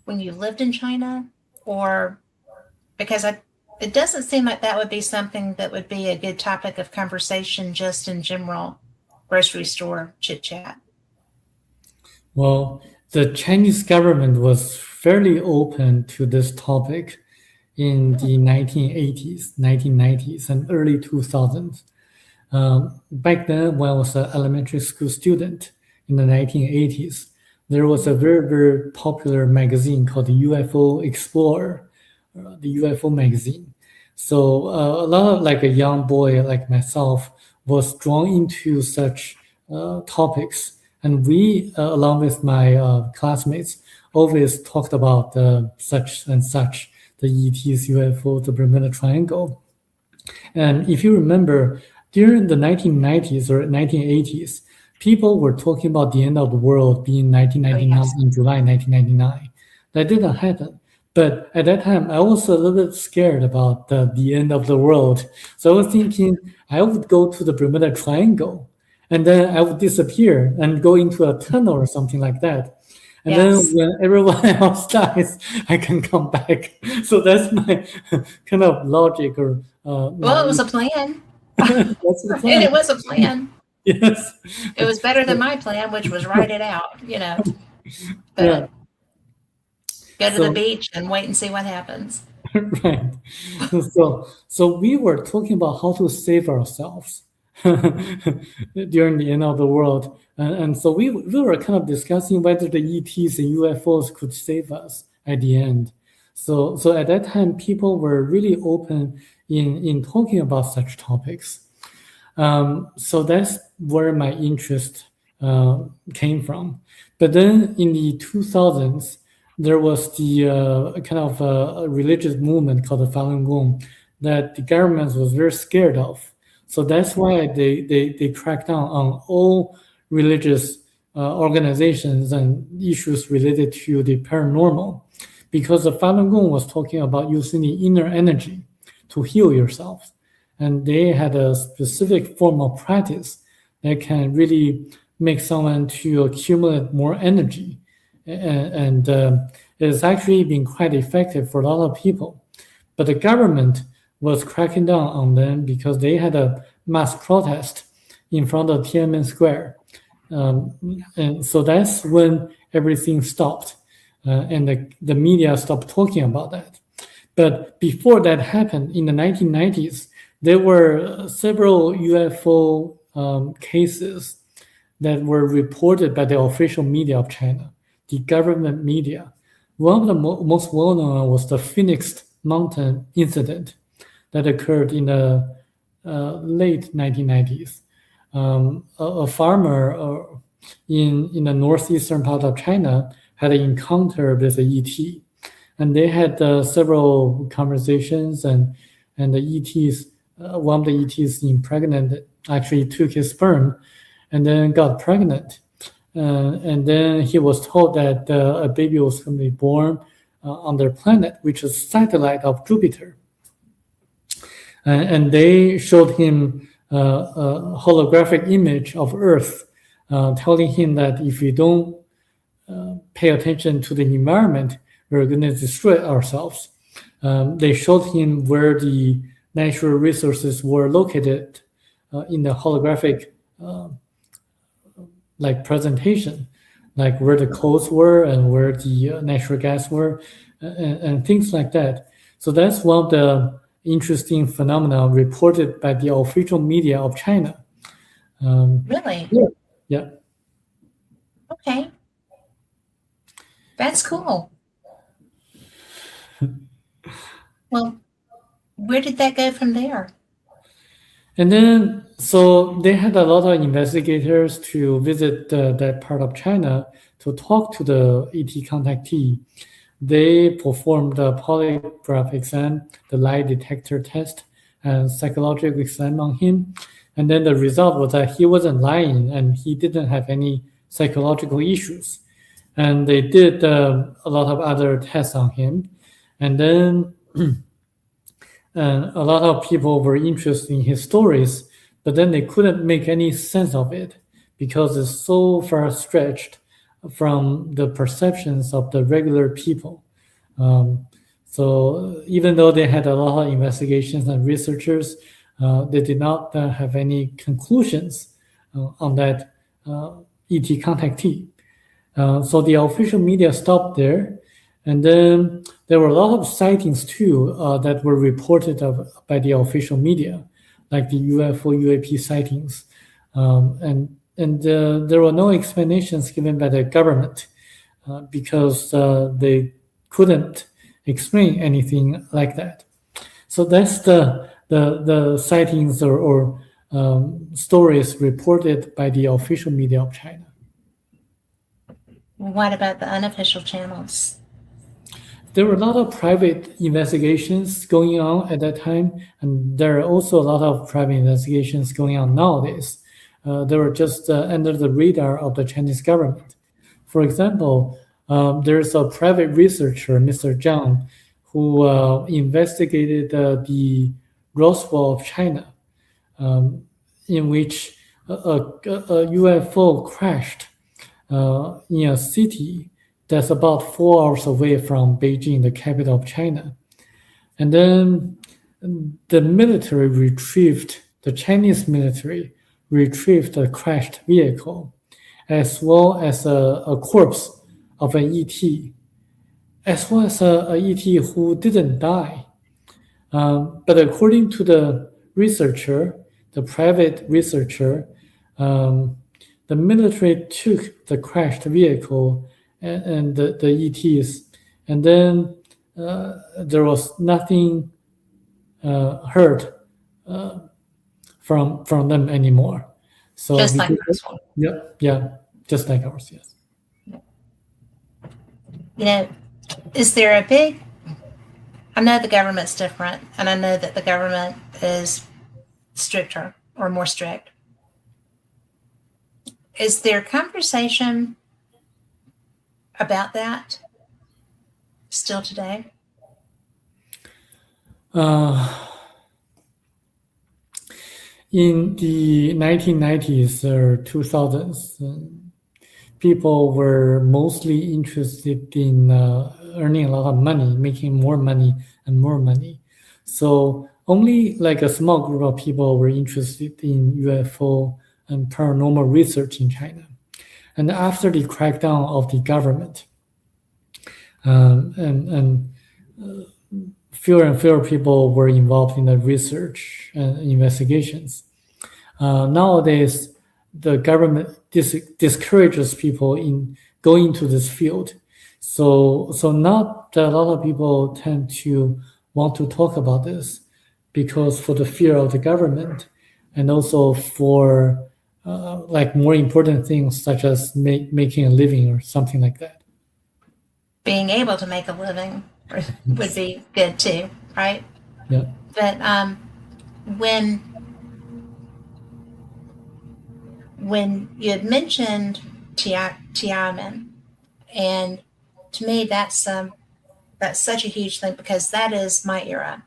S1: when you lived in China? Or because it doesn't seem like that would be something that would be a good topic of conversation just in general grocery store chit chat.
S2: Well, the Chinese government was fairly open to this topic in the 1980s, 1990s, and early 2000s. Back then, when I was an elementary school student in the 1980s, there was a very, very popular magazine called the UFO Explorer, the UFO magazine. So a lot of like a young boy like myself was drawn into such topics. And we, along with my classmates, always talked about such and such, the ETs, UFO, the Bermuda Triangle. And if you remember, during the 1990s or 1980s, people were talking about the end of the world being 1999, in July 1999. That didn't happen. But at that time, I was a little bit scared about the end of the world. So I was thinking I would go to the Bermuda Triangle, and then I would disappear and go into a tunnel or something like that. And then when everyone else dies, I can come back. So that's my kind of logic. Or
S1: well, it was a plan.
S2: That's the plan.
S1: And it was a plan.
S2: Yes.
S1: It was better than my plan, which was write it out, But go to the beach and wait and see what happens.
S2: Right. So we were talking about how to save ourselves during the end of the world. And so we were kind of discussing whether the ETs and UFOs could save us at the end. So at that time, people were really open in talking about such topics. So that's where my interest came from. But then in the 2000s, there was the kind of a religious movement called the Falun Gong that the government was very scared of. So that's why they cracked down on all religious organizations and issues related to the paranormal, because the Falun Gong was talking about using the inner energy to heal yourself. And they had a specific form of practice that can really make someone to accumulate more energy. And it's actually been quite effective for a lot of people. But the government was cracking down on them because they had a mass protest in front of Tiananmen Square. And so that's when everything stopped. And the media stopped talking about that. But before that happened, in the 1990s, there were several UFO cases that were reported by the official media of China, the government media. One of the most well-known was the Phoenix Mountain incident that occurred in the late 1990s. A farmer in the northeastern part of China had an encounter with an ET, and they had several conversations, and the ETs one of the ETs impregnated, actually took his sperm and then got pregnant. And then he was told that a baby was going to be born on their planet, which is a satellite of Jupiter. And they showed him a holographic image of Earth, telling him that if you don't pay attention to the environment, we're going to destroy ourselves. They showed him where the natural resources were located in the holographic like presentation, like where the coals were and where the natural gas were, and things like that. So that's one of the interesting phenomena reported by the official media of China.
S1: Really?
S2: Yeah.
S1: Okay. That's cool. Well, where did that go from there?
S2: And then, so they had a lot of investigators to visit that part of China to talk to the ET contactee. They performed a polygraph exam, the lie detector test, and psychological exam on him. And then the result was that he wasn't lying and he didn't have any psychological issues. And they did a lot of other tests on him. And then a lot of people were interested in his stories, but then they couldn't make any sense of it because it's so far stretched from the perceptions of the regular people. So even though they had a lot of investigations and researchers, they did not have any conclusions on that ET contactee. So the official media stopped there. And then there were a lot of sightings too that were reported by the official media, like the UFO, UAP sightings. And there were no explanations given by the government because they couldn't explain anything like that. So that's the sightings or stories reported by the official media of China.
S1: What about the unofficial channels?
S2: There were a lot of private investigations going on at that time, and there are also a lot of private investigations going on nowadays. They were just under the radar of the Chinese government. For example, there's a private researcher, Mr. Chong, who investigated the Roswell of China, in which a UFO crashed in a city that's about 4 hours away from Beijing, the capital of China. And then the Chinese military retrieved the crashed vehicle, as well as a corpse of an ET, as well as a ET who didn't die. But according to the researcher, the private researcher, the military took the crashed vehicle and the ETs, and then there was nothing heard from them anymore. So
S1: just like this one.
S2: Yeah, just like ours, yes.
S1: You know, is there a big? I know the government's different, and I know that the government is stricter or more strict. Is there conversation about that still today?
S2: In the 1990s or 2000s, people were mostly interested in earning a lot of money, making more money and more money. So only like a small group of people were interested in UFO and paranormal research in China. And after the crackdown of the government, fewer and fewer people were involved in the research and investigations. Nowadays, the government discourages people in going into this field. So not a lot of people tend to want to talk about this because for the fear of the government and also for like more important things such as making a living or something like that.
S1: Being able to make a living would be good too, right?
S2: Yeah.
S1: But when you had mentioned Tiananmen, and to me that's such a huge thing, because that is my era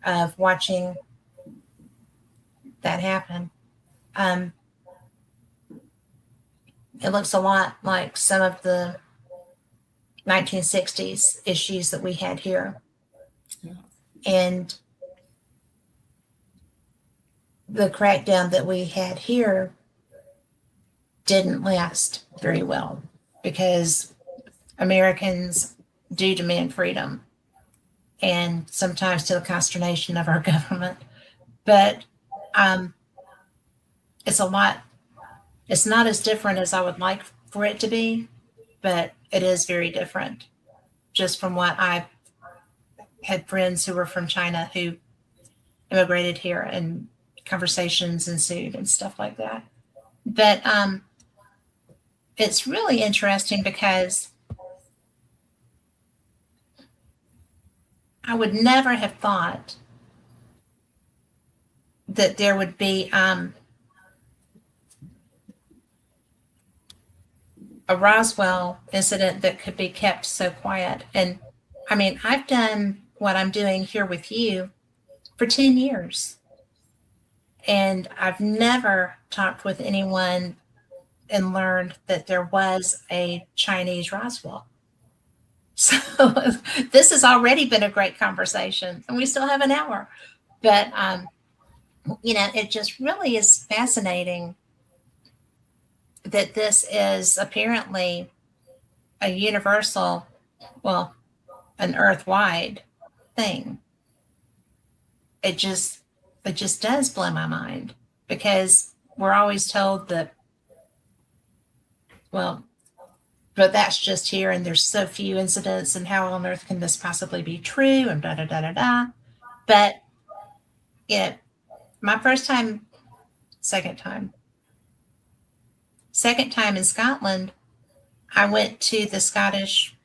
S1: of watching that happen. It looks a lot like some of the 1960s issues that we had here.
S2: Yeah.
S1: And the crackdown that we had here didn't last very well, because Americans do demand freedom, and sometimes to the consternation of our government. But it's not as different as I would like for it to be, but it is very different. Just from what I've had friends who were from China who immigrated here, and conversations ensued and stuff like that. But it's really interesting, because I would never have thought that there would be a Roswell incident that could be kept so quiet. And I mean, I've done what I'm doing here with you for 10 years. And I've never talked with anyone and learned that there was a Chinese Roswell. So this has already been a great conversation, and we still have an hour. But, it just really is fascinating that this is apparently a universal, well, an earth-wide thing. It just does blow my mind, because we're always told that, well, but that's just here, and there's so few incidents, and how on earth can this possibly be true, and da da da da da. But my second time in Scotland, I went to the Scottish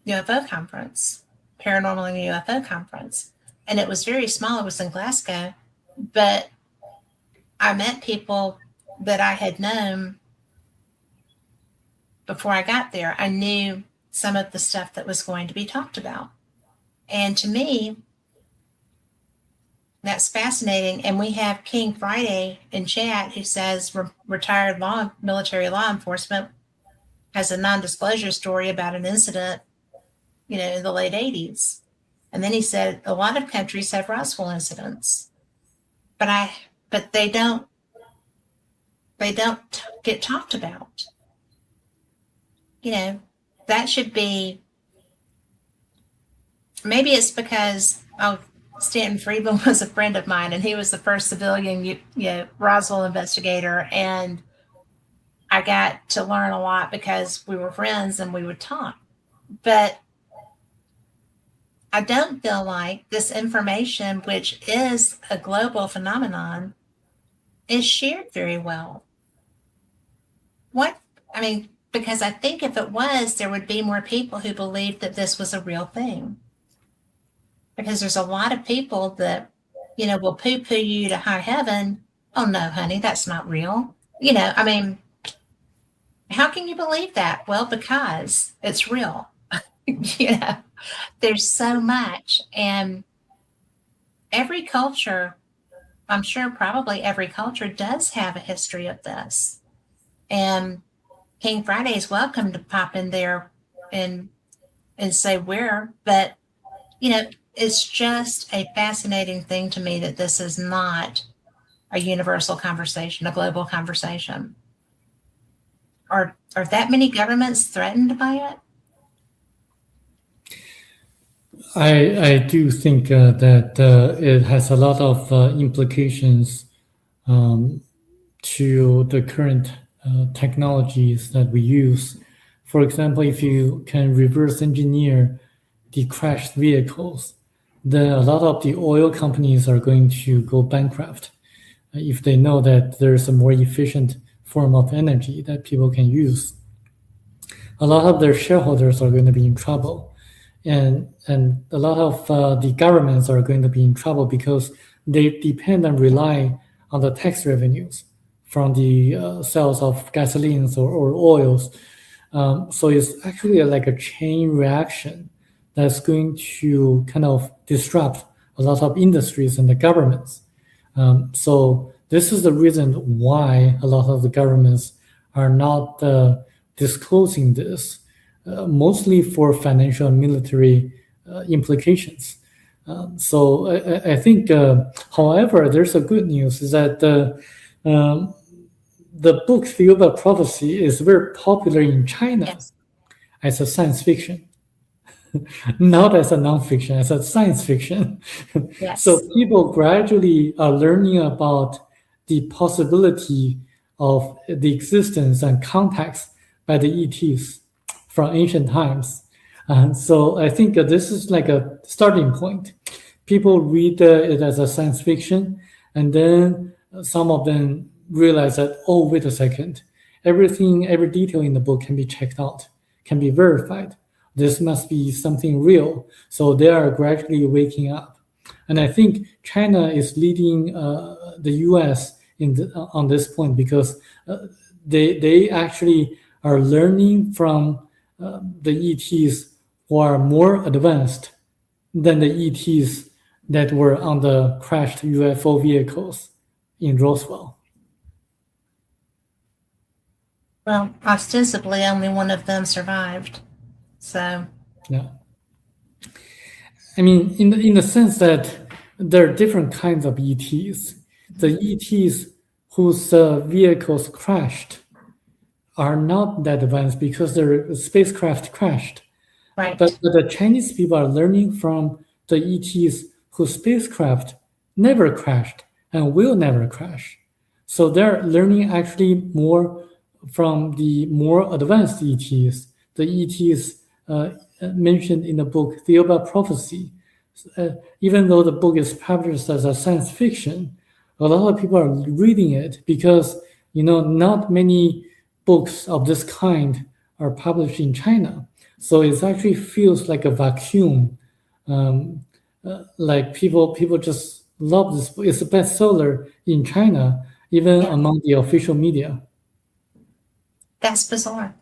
S1: UFO conference, paranormal and UFO conference, and it was very small. It was in Glasgow, but I met people that I had known before I got there. I knew some of the stuff that was going to be talked about. And to me, that's fascinating. And we have King Friday in chat who says retired military law enforcement has a non-disclosure story about an incident, in the late 80s. And then he said a lot of countries have Roswell incidents, but they don't get talked about. That should be, maybe it's because Stanton Friedman was a friend of mine, and he was the first civilian Roswell investigator, and I got to learn a lot because we were friends and we would talk. But I don't feel like this information, which is a global phenomenon, is shared very well. Because I think if it was, there would be more people who believed that this was a real thing. Because there's a lot of people that, will poo-poo you to high heaven. Oh, no, honey, that's not real. How can you believe that? Well, because it's real. There's so much. And every culture, I'm sure probably every culture does have a history of this. And King Friday is welcome to pop in there and say where, but it's just a fascinating thing to me that this is not a universal conversation, a global conversation. Are that many governments threatened by it?
S2: I do think that it has a lot of implications to the current technologies that we use. For example, if you can reverse engineer the crashed vehicles, then a lot of the oil companies are going to go bankrupt if they know that there's a more efficient form of energy that people can use. A lot of their shareholders are going to be in trouble. And a lot of the governments are going to be in trouble, because they depend and rely on the tax revenues from the sales of gasolines or oils. So it's actually like a chain reaction that's going to kind of disrupt a lot of industries and the governments. So this is the reason why a lot of the governments are not disclosing this, mostly for financial and military implications. So I think, however, there's a good news is that the book Theory of Prophecy is very popular in China
S1: Yes.
S2: as a science fiction, not as a nonfiction, as a science fiction.
S1: Yes.
S2: So people gradually are learning about the possibility of the existence and contacts by the ETs from ancient times. And so I think this is like a starting point. People read it as a science fiction, and then some of them realize that, oh, wait a second, every detail in the book can be checked out, can be verified. This must be something real. So they are gradually waking up. And I think China is leading the US on this point because they actually are learning from the ETs who are more advanced than the ETs that were on the crashed UFO vehicles in Roswell.
S1: Well, ostensibly, only one of them survived. So,
S2: yeah. I mean, in the sense that there are different kinds of ETs. The ETs whose vehicles crashed are not that advanced because their spacecraft crashed.
S1: right.
S2: But the Chinese people are learning from the ETs whose spacecraft never crashed and will never crash. So they're learning actually more from the more advanced ETs, the ETs mentioned in the book Theory of Prophecy. Even though the book is published as a science fiction, a lot of people are reading it because not many books of this kind are published in China. So it actually feels like a vacuum. Like people just love this book. It's a bestseller in China, even among the official media.
S1: That's bizarre.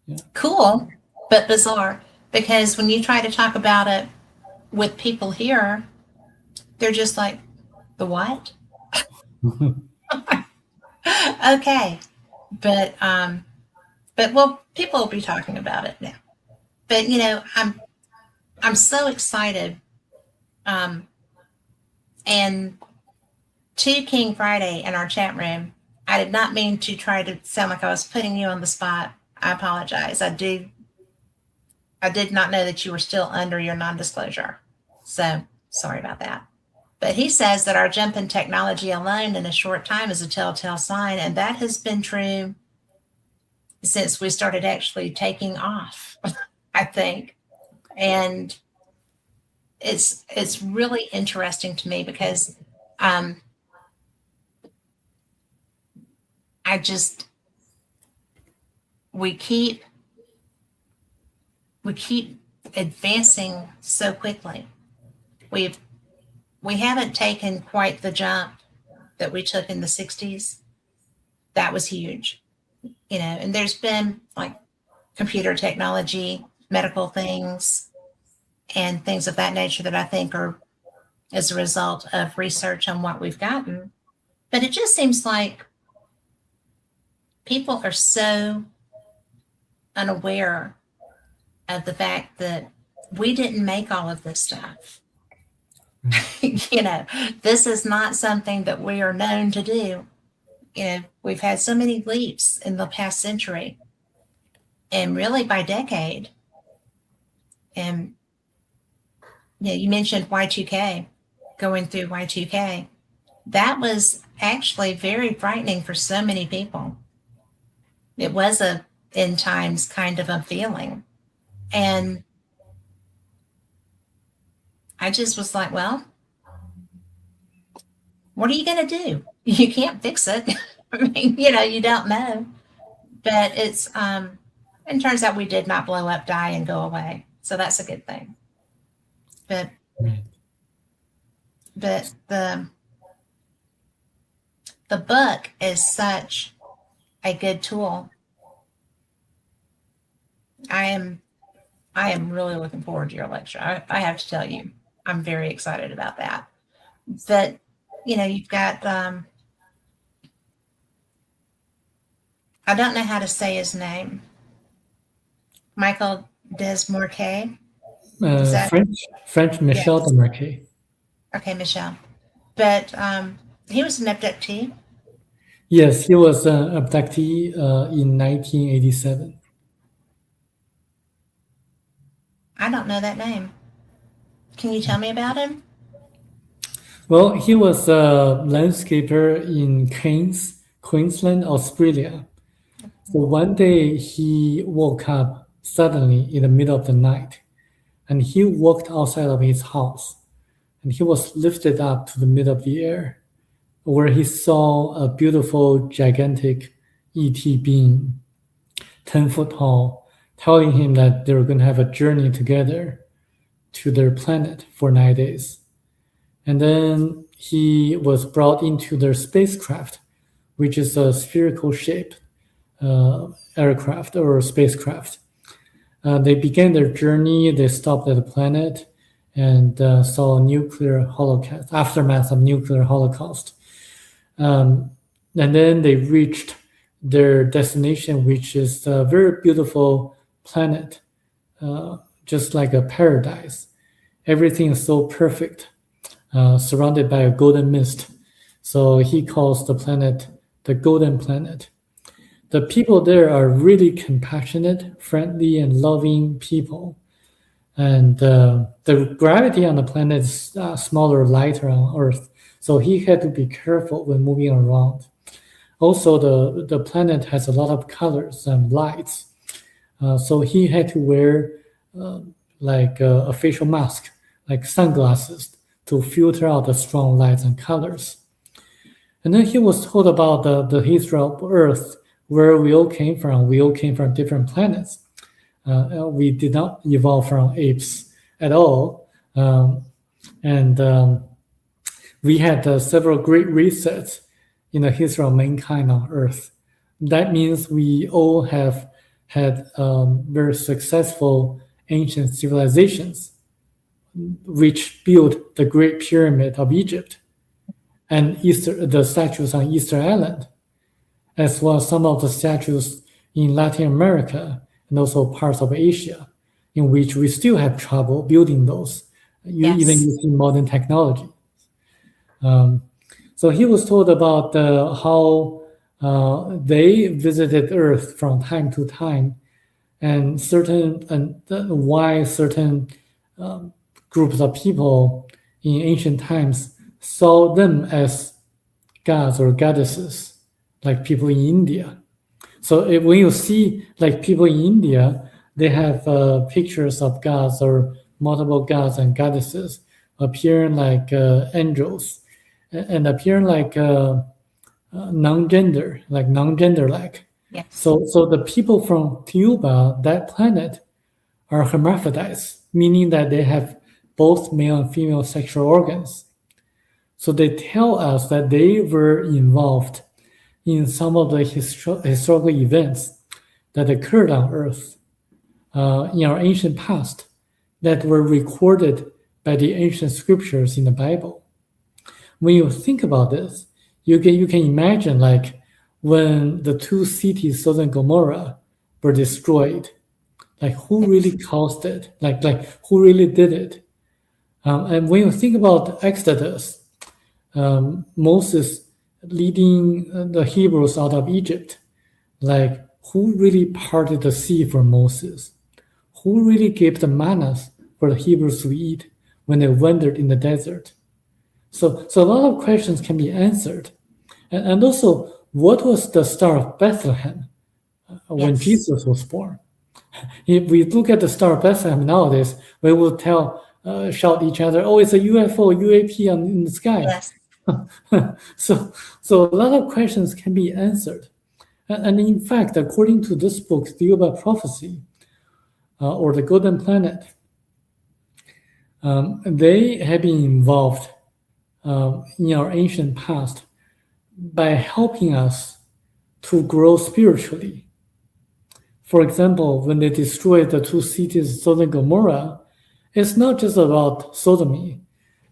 S2: Yeah.
S1: Cool, but bizarre. Because when you try to talk about it with people here, they're just like, the what? Okay. But well, people will be talking about it now. But I'm so excited. And to King Friday in our chat room, I did not mean to try to sound like I was putting you on the spot. I apologize. I did not know that you were still under your non-disclosure. So sorry about that. But he says that our jump in technology alone in a short time is a telltale sign. And that has been true since we started actually taking off, I think. And it's really interesting to me because we keep advancing so quickly. We haven't taken quite the jump that we took in the 60s. That was huge. And there's been like computer technology, medical things, and things of that nature that I think are as a result of research on what we've gotten. But it just seems like people are so unaware of the fact that we didn't make all of this stuff. This is not something that we are known to do. We've had so many leaps in the past century and really by decade. And you mentioned Y2K, going through Y2K. That was actually very frightening for so many people. It was a end times kind of a feeling. And I just was like, well, what are you going to do? You can't fix it. I mean, you don't know. But it turns out we did not blow up, die, and go away. So that's a good thing. But but the book is such a good tool. I am really looking forward to your lecture. I have to tell you, I'm very excited about that. But you've got I don't know how to say his name. Michael Desmarquet.
S2: French Michel
S1: Yes.
S2: Desmarquet.
S1: Okay, Michelle. But he was an abductee.
S2: Yes, he was an abductee in 1987.
S1: I don't know that name. Can you tell me about him?
S2: Well, he was a landscaper in Cairns, Queensland, Australia. So one day he woke up suddenly in the middle of the night, and he walked outside of his house, and he was lifted up to the middle of the air, where he saw a beautiful, gigantic ET being, 10 foot tall, telling him that they were going to have a journey together to their planet for 9 days. And then he was brought into their spacecraft, which is a spherical shaped aircraft or spacecraft. They began their journey. They stopped at the planet and saw nuclear holocaust, aftermath of nuclear holocaust. And then they reached their destination, which is a very beautiful planet, just like a paradise. Everything is so perfect, surrounded by a golden mist. So he calls the planet the Golden Planet. The people there are really compassionate, friendly, and loving people. And the gravity on the planet is smaller, lighter on Earth. So he had to be careful when moving around. Also, the planet has a lot of colors and lights. So he had to wear like a facial mask, like sunglasses, to filter out the strong lights and colors. And then he was told about the history of Earth, where we all came from. We all came from different planets. We did not evolve from apes at all. We had several great resets in the history of mankind on Earth. That means we all have had very successful ancient civilizations, which built the Great Pyramid of Egypt and the statues on Easter Island, as well as some of the statues in Latin America and also parts of Asia, in which we still have trouble building those, even using modern technology. So he was told about how they visited Earth from time to time, and why certain groups of people in ancient times saw them as gods or goddesses, like people in India. So when you see like people in India, they have pictures of gods or multiple gods and goddesses appearing like angels and appearing like non-gender-like.
S1: Yes.
S2: So the people from Cuba, that planet, are hermaphrodites, meaning that they have both male and female sexual organs. So they tell us that they were involved in some of the historical events that occurred on Earth in our ancient past that were recorded by the ancient scriptures in the Bible. When you think about this, you can imagine like when the two cities, Sodom and Gomorrah, were destroyed, like who really caused it? Like who really did it? And when you think about Exodus, Moses leading the Hebrews out of Egypt, like who really parted the sea for Moses? Who really gave the manna for the Hebrews to eat when they wandered in the desert? So a lot of questions can be answered. And also, what was the star of Bethlehem when Jesus was born? If we look at the star of Bethlehem nowadays, we will shout each other, "Oh, it's a UFO, UAP in the sky."
S1: Yes.
S2: So a lot of questions can be answered. And in fact, according to this book, Theory by Prophecy, or the Golden Planet, they have been involved in our ancient past by helping us to grow spiritually. For example, when they destroyed the two cities, Sodom and Gomorrah, it's not just about sodomy.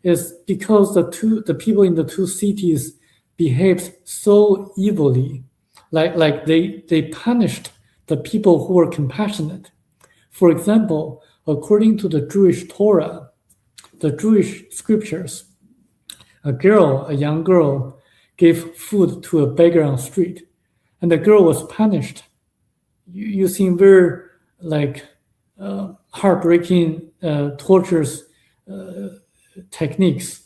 S2: It's because the people in the two cities behaved so evilly, like they punished the people who were compassionate. For example, according to the Jewish Torah, the Jewish scriptures, a young girl, gave food to a beggar on the street, and the girl was punished using very heartbreaking tortures techniques.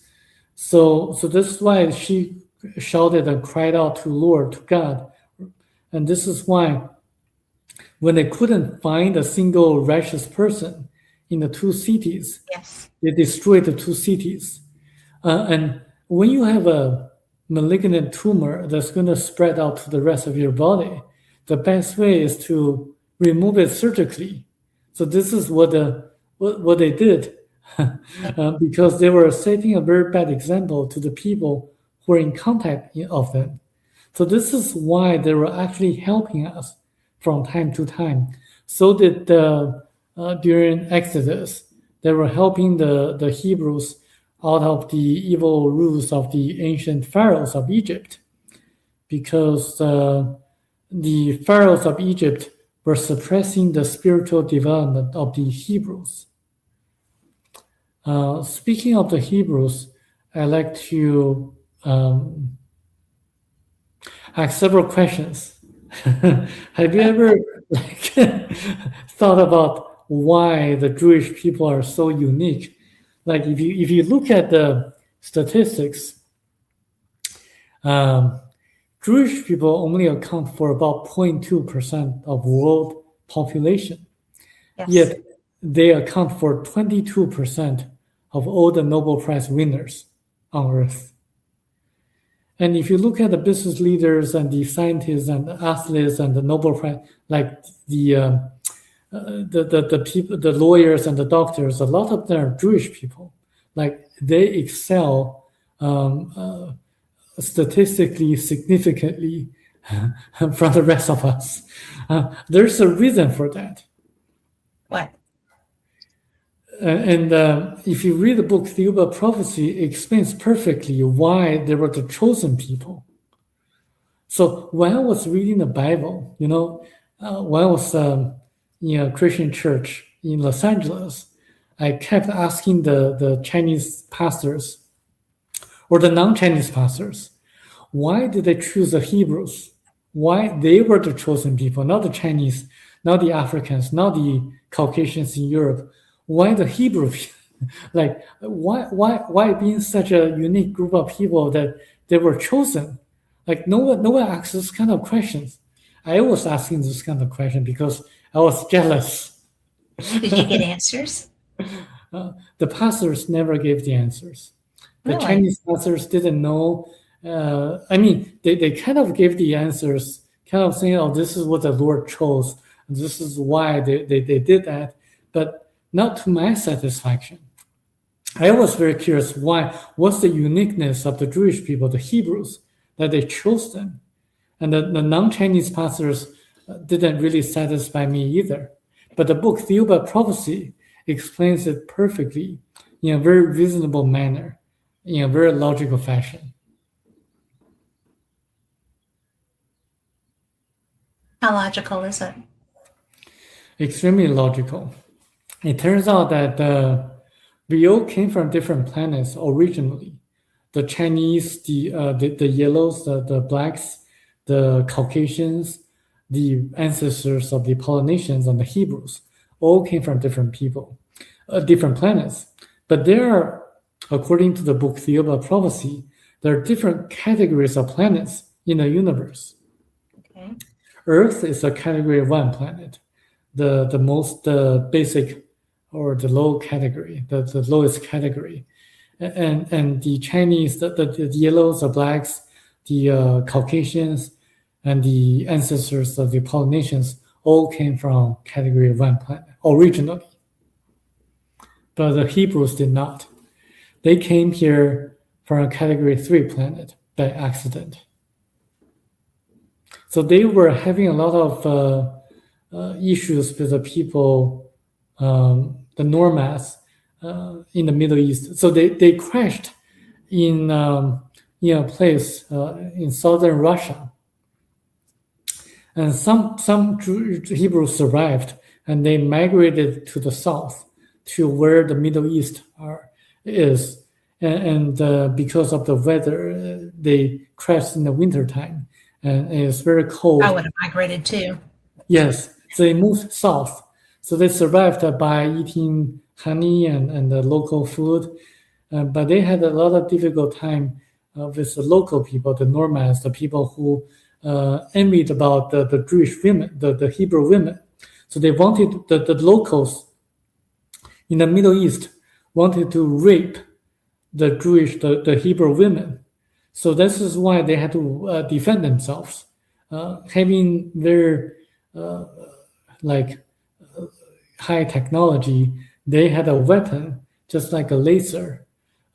S2: So this is why she shouted and cried out to God. And this is why when they couldn't find a single righteous person in the two cities,
S1: Yes.
S2: they destroyed the two cities. And when you have a malignant tumor that's going to spread out to the rest of your body, the best way is to remove it surgically. So this is what they did, because they were setting a very bad example to the people who were in contact of them. So this is why they were actually helping us from time to time. So that during Exodus, they were helping the Hebrews out of the evil rules of the ancient pharaohs of Egypt, because the pharaohs of Egypt were suppressing the spiritual development of the Hebrews. Speaking of the Hebrews, I'd like to ask several questions. Have you ever thought about why the Jewish people are so unique? Like if you look at the statistics, Jewish people only account for about 0.2% of world population.
S1: Yes.
S2: Yet they account for 22% of all the Nobel Prize winners on Earth. And if you look at the business leaders and the scientists and the athletes and the Nobel Prize, like the people, the lawyers and the doctors, a lot of them are Jewish people. Like they excel statistically significantly from the rest of us. There's a reason for that.
S1: What?
S2: And if you read the book The Uber Prophecy, it explains perfectly why they were the chosen people. So when I was reading the Bible, when I was in a Christian church in Los Angeles, I kept asking the Chinese pastors or the non-Chinese pastors, why did they choose the Hebrews? Why they were the chosen people, not the Chinese, not the Africans, not the Caucasians in Europe. Why the Hebrews? Like, why being such a unique group of people that they were chosen? Like, no one asks this kind of questions. I was asking this kind of question because I was jealous.
S1: Did you get answers?
S2: The pastors never gave the answers. The
S1: Really?
S2: Chinese pastors didn't know. They kind of gave the answers, kind of saying, "Oh, this is what the Lord chose. This is why they did that," but not to my satisfaction. I was very curious what's the uniqueness of the Jewish people, the Hebrews, that they chose them. And the non-Chinese pastors didn't really satisfy me either. But the book, The Uber Prophecy, explains it perfectly in a very reasonable manner, in a very logical fashion.
S1: How logical is it?
S2: Extremely logical. It turns out that we all came from different planets originally. The Chinese, the yellows, the blacks, the Caucasians, the ancestors of the Polynesians and the Hebrews, all came from different people, different planets. But there are, according to the book The Uber Prophecy, there are different categories of planets in the universe.
S1: Okay.
S2: Earth is a category 1 planet, the most basic or the low category, the lowest category. And the Chinese, the yellows, the blacks, the Caucasians, and the ancestors of the Polynesians all came from category 1 planet originally. But the Hebrews did not. They came here from a Category 3 planet by accident. So they were having a lot of issues with the people, the nomads in the Middle East. So they crashed in a place in southern Russia. And some Hebrews survived, and they migrated to the south, to where the Middle East is. And because of the weather, they crashed in the wintertime, and it's very cold.
S1: I would have migrated too.
S2: Yes, so they moved south. So they survived by eating honey and the local food, but they had a lot of difficult time with the local people, the nomads, the people who envied about the Jewish women, the Hebrew women. So they wanted, the locals in the Middle East wanted to rape the Jewish, the Hebrew women. So this is why they had to defend themselves. Having their high technology, they had a weapon just like a laser.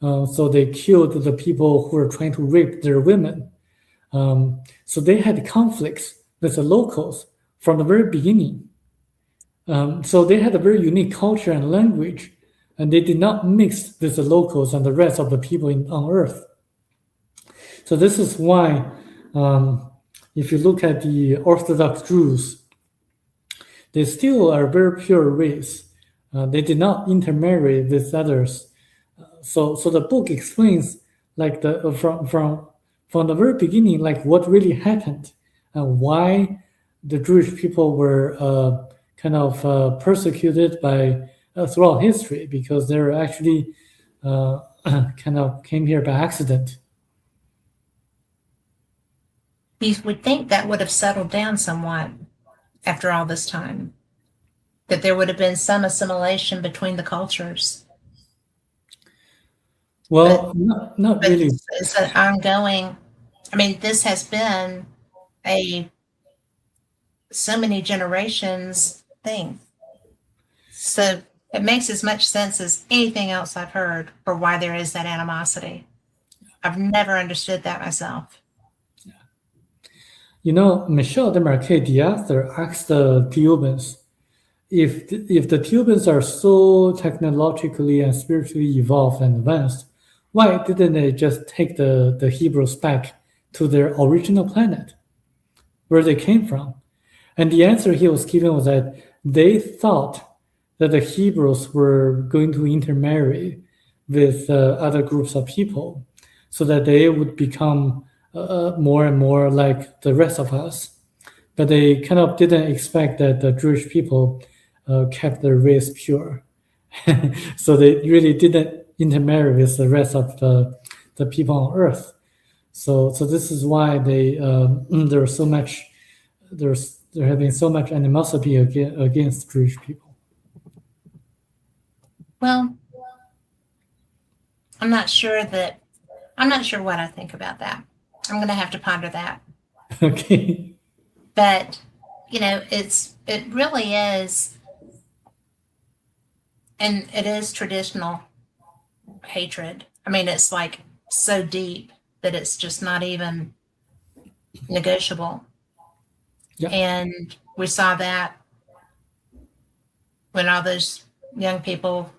S2: So they killed the people who were trying to rape their women. So they had conflicts with the locals from the very beginning. So they had a very unique culture and language, and they did not mix with the locals and the rest of the people on Earth. So this is why, if you look at the Orthodox Jews, they still are a very pure race. They did not intermarry with others. So the book explains like from the very beginning, like what really happened and why the Jewish people were kind of persecuted by throughout history, because they were actually kind of came here by accident.
S1: You would think that would have settled down somewhat after all this time, that there would have been some assimilation between the cultures.
S2: Well, not really.
S1: It's an ongoing, I mean, this has been so many generations thing. So it makes as much sense as anything else I've heard for why there is that animosity. I've never understood that myself.
S2: You know, Michel Desmarquet, the author, asked the Cubans, if the Cubans are so technologically and spiritually evolved and advanced, why didn't they just take the Hebrews back to their original planet, where they came from? And the answer he was given was that they thought that the Hebrews were going to intermarry with other groups of people, so that they would become more and more like the rest of us. But they kind of didn't expect that the Jewish people kept their race pure. So they really didn't intermarry with the rest of the people on Earth. So this is why there have been so much animosity against Jewish people.
S1: Well, I'm not sure what I think about that. I'm going to have to ponder that.
S2: Okay.
S1: But, it really is, and it is traditional hatred. I mean, it's like so deep that it's just not even negotiable.
S2: Yeah.
S1: And we saw that when all those young people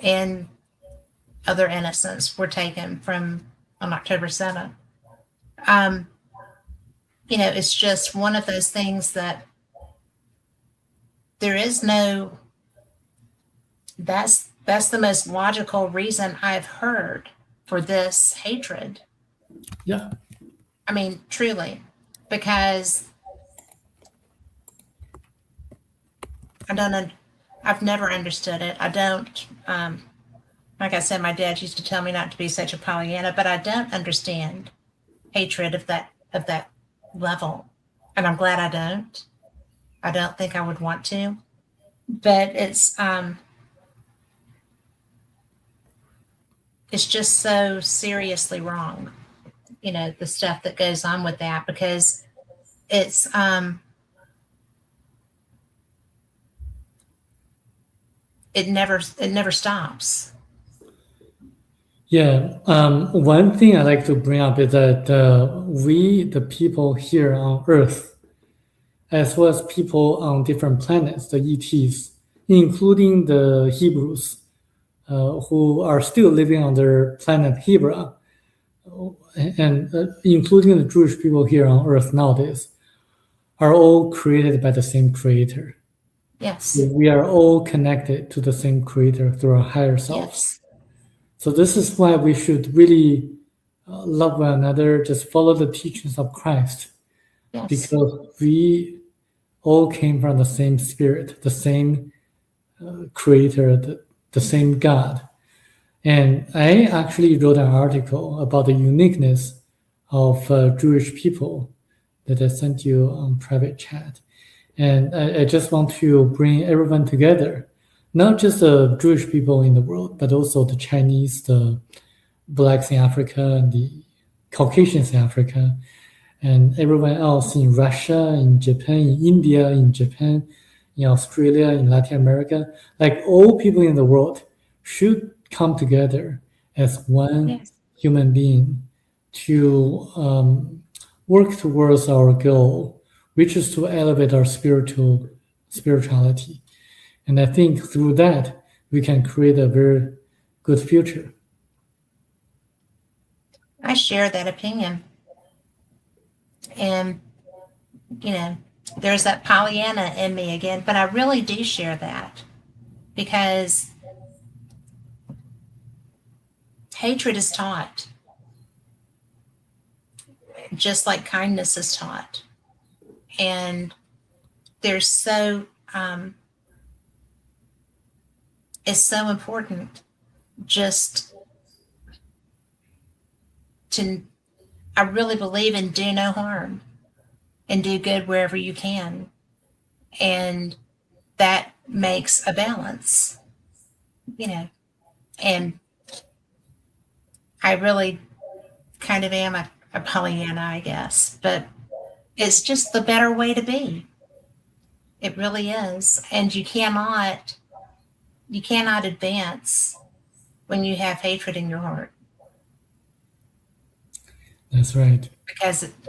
S1: and other innocents were taken on October 7th. It's just one of those things that there is no, that's the most logical reason I've heard for this hatred.
S2: Yeah.
S1: I mean, truly, because I've never understood it. I don't, like I said, my dad used to tell me not to be such a Pollyanna, but I don't understand hatred of that level. And I'm glad I don't. I don't think I would want to, but it's just so seriously wrong, the stuff that goes on with that, because it's, it never stops.
S2: Yeah, one thing I like to bring up is that we, the people here on Earth, as well as people on different planets, the ETs, including the Hebrews, who are still living on their planet Hebra, and including the Jewish people here on Earth nowadays, are all created by the same Creator.
S1: Yes.
S2: So we are all connected to the same Creator through our higher selves.
S1: Yes.
S2: So this is why we should really love one another, just follow the teachings of Christ,
S1: Yes.
S2: because we all came from the same Spirit, the same Creator, the same God. And I actually wrote an article about the uniqueness of Jewish people that I sent you on private chat. And I just want to bring everyone together, not just the Jewish people in the world, but also the Chinese, the Blacks in Africa, and the Caucasians in Africa, and everyone else in Russia, in Japan, in India, in Japan, in Australia, in Latin America. Like all people in the world should come together as one
S1: Yes.
S2: human being to work towards our goal, which is to elevate our spirituality. And I think through that, we can create a very good future.
S1: I share that opinion. And, there's that Pollyanna in me again, but I really do share that because hatred is taught, just like kindness is taught. And there's it's so important just to, I really believe in do no harm and do good wherever you can. And that makes a balance, and I really kind of am a Pollyanna, I guess, but it's just the better way to be. It really is. And you cannot advance when you have hatred in your heart.
S2: That's right.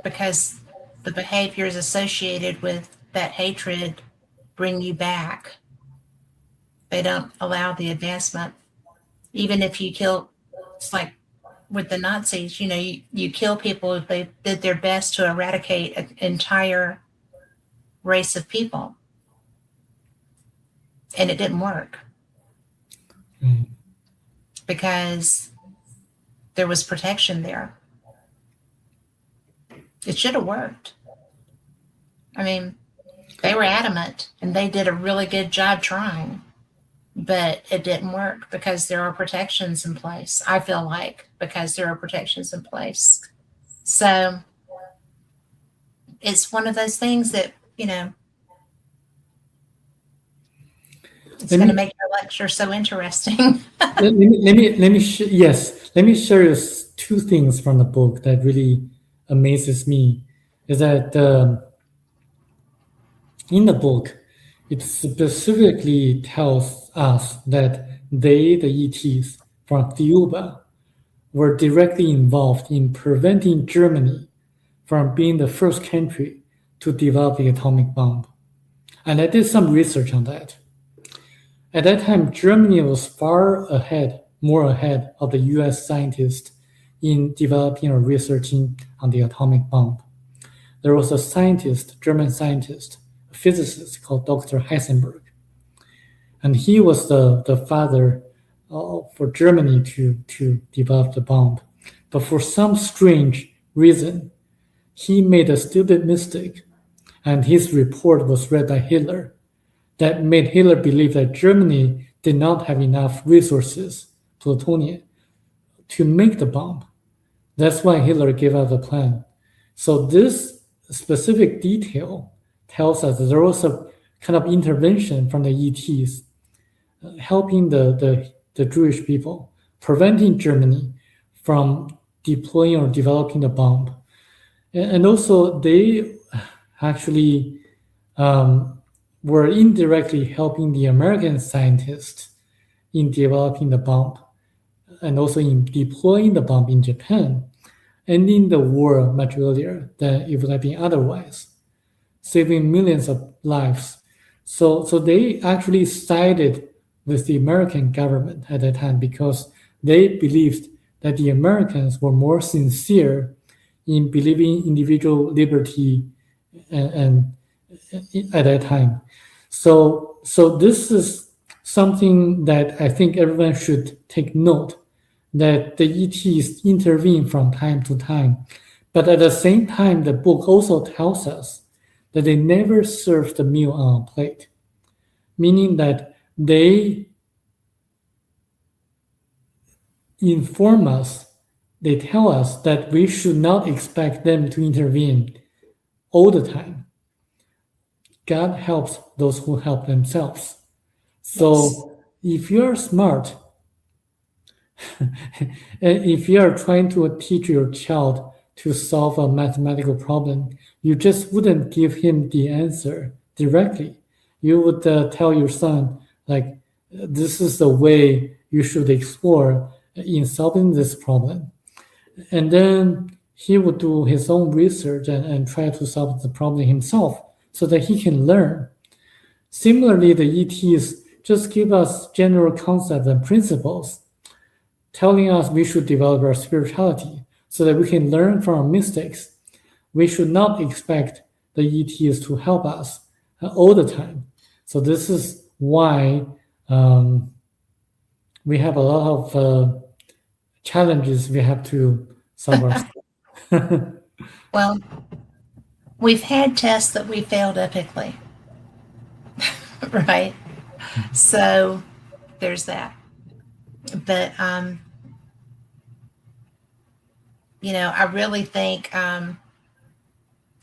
S1: Because the behaviors associated with that hatred bring you back. They don't allow the advancement. Even if you kill, it's like with the Nazis, you kill people if they did their best to eradicate an entire race of people. And it didn't work. Because there was protection there. It should have worked. I mean, they were adamant and they did a really good job trying, but it didn't work because there are protections in place. I feel like because there are protections in place. So it's one of those things that, it's going to make your lecture so interesting.
S2: let me share you two things from the book that really amazes me. Is that in the book, it specifically tells us that the ETs from Cuba, were directly involved in preventing Germany from being the first country to develop the atomic bomb. And I did some research on that. At that time, Germany was more ahead of the US scientists in developing or researching on the atomic bomb. There was a German scientist, a physicist called Dr. Heisenberg. And he was the father for Germany to develop the bomb. But for some strange reason, he made a stupid mistake, and his report was read by Hitler. That made Hitler believe that Germany did not have enough resources, plutonium, to make the bomb. That's why Hitler gave up the plan. So this specific detail tells us that there was a kind of intervention from the ETs helping the Jewish people, preventing Germany from deploying or developing the bomb. And also they actually were indirectly helping the American scientists in developing the bomb and also in deploying the bomb in Japan, ending the war much earlier than it would have been otherwise, saving millions of lives. So they actually sided with the American government at that time because they believed that the Americans were more sincere in believing individual liberty and at that time. So this is something that I think everyone should take note, that the ETs intervene from time to time. But at the same time, the book also tells us that they never serve the meal on a plate, meaning that they inform us, they tell us that we should not expect them to intervene all the time. God helps those who help themselves. So if you're smart, and if you are trying to teach your child to solve a mathematical problem, you just wouldn't give him the answer directly. You would tell your son, like, this is the way you should explore in solving this problem. And then he would do his own research and try to solve the problem himself so that he can learn. Similarly, the ETs just give us general concepts and principles, telling us we should develop our spirituality so that we can learn from our mistakes. We should not expect the ETs to help us all the time. So this is why we have a lot of challenges we have to solve ourselves.
S1: Well, we've had tests that we failed epically, right? So there's that. But, I really think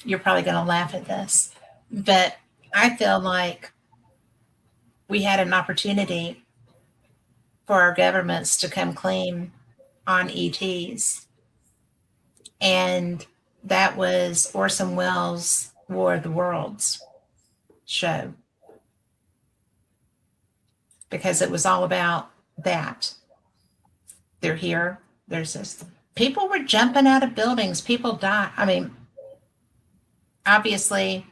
S1: you're probably going to laugh at this, but I feel like we had an opportunity for our governments to come clean on ETs. And that was Orson Welles' War of the Worlds show. Because it was all about that. They're here. There's this. People were jumping out of buildings. People died. I mean, obviously,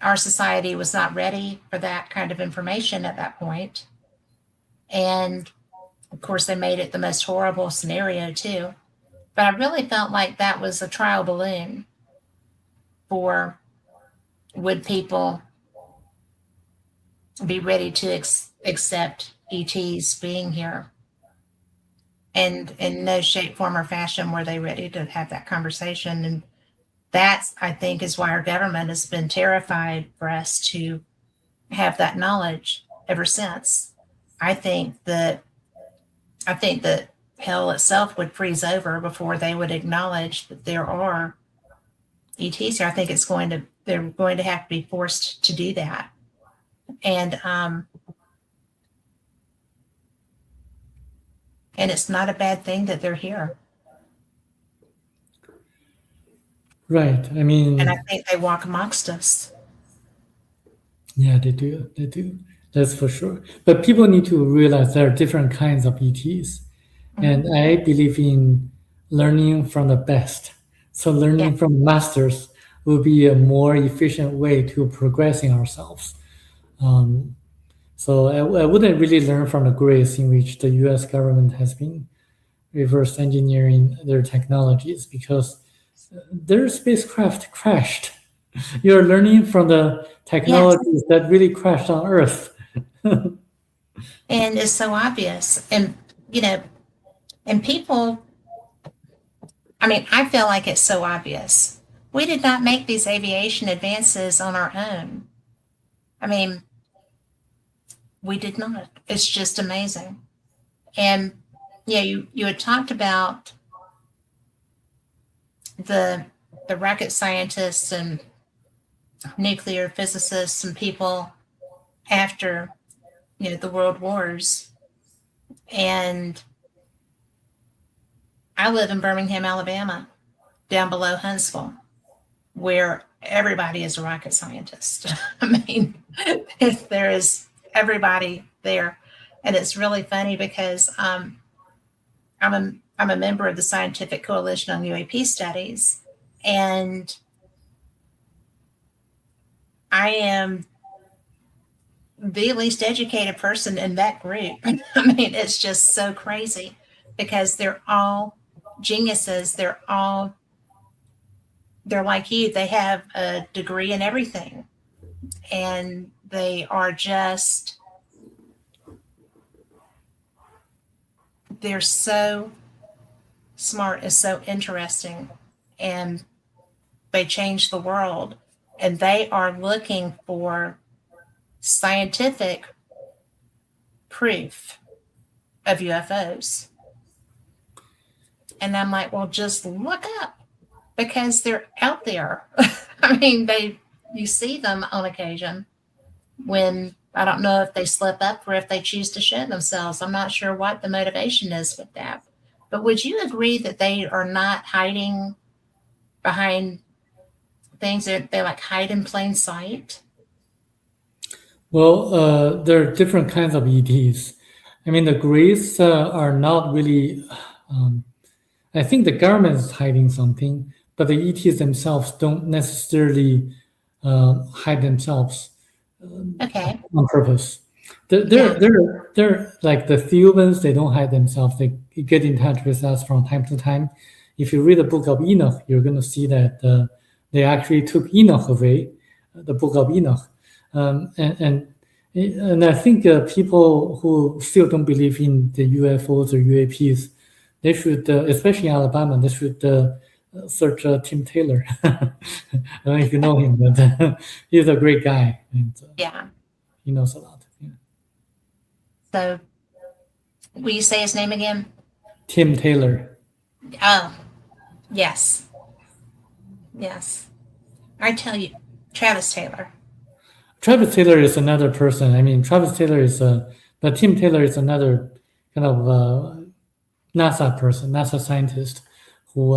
S1: our society was not ready for that kind of information at that point. And of course, they made it the most horrible scenario, too. But I really felt like that was a trial balloon for would people be ready to accept ETs being here. And in no shape, form, or fashion were they ready to have that conversation. And that's, I think, is why our government has been terrified for us to have that knowledge ever since. I think that hell itself would freeze over before they would acknowledge that there are ETs here. I think they're going to have to be forced to do that. And it's not a bad thing that they're here.
S2: Right. I mean,
S1: and I think they walk amongst us.
S2: Yeah, they do. They do. That's for sure. But people need to realize there are different kinds of ETs. And I believe in learning from the best. So learning from masters will be a more efficient way to progressing ourselves. So I wouldn't really learn from the grace in which the US government has been reverse engineering their technologies because their spacecraft crashed. You're learning from the technologies that really crashed on Earth.
S1: And it's so obvious. And, and people, I feel like it's so obvious. We did not make these aviation advances on our own. We did not. It's just amazing. And you had talked about the rocket scientists and nuclear physicists and people after the world wars. And I live in Birmingham, Alabama, down below Huntsville, where everybody is a rocket scientist. There is everybody there. And it's really funny because I'm a member of the Scientific Coalition on UAP Studies, and I am the least educated person in that group. I mean, it's just so crazy because they're all geniuses. They're like you. They have a degree in everything, and they are just, they're so smart and so interesting, and they change the world, and they are looking for scientific proof of UFOs. And I'm like, well, just look up, because they're out there. I mean, you see them on occasion when, I don't know if they slip up or if they choose to show themselves. I'm not sure what the motivation is with that. But would you agree that they are not hiding behind things that they like hide in plain sight?
S2: Well, there are different kinds of ETs. I mean, the Greys are not really. I think the government is hiding something, but the ETs themselves don't necessarily hide themselves
S1: Okay.
S2: on purpose. They're like the Thebans. They don't hide themselves. They get in touch with us from time to time. If you read the Book of Enoch, you're going to see that they actually took Enoch away, the Book of Enoch, and I think people who still don't believe in the UFOs or UAPs, they should, especially in Alabama, they should search Tim Taylor. I don't know if you know him, but he's a great guy, and
S1: Yeah.
S2: he knows a lot. Yeah.
S1: So, will you say his name again?
S2: Tim Taylor.
S1: Oh, yes. Yes. I tell you, Travis Taylor.
S2: Travis Taylor is another person. I mean, Travis Taylor is but Tim Taylor is another kind of NASA person, NASA scientist who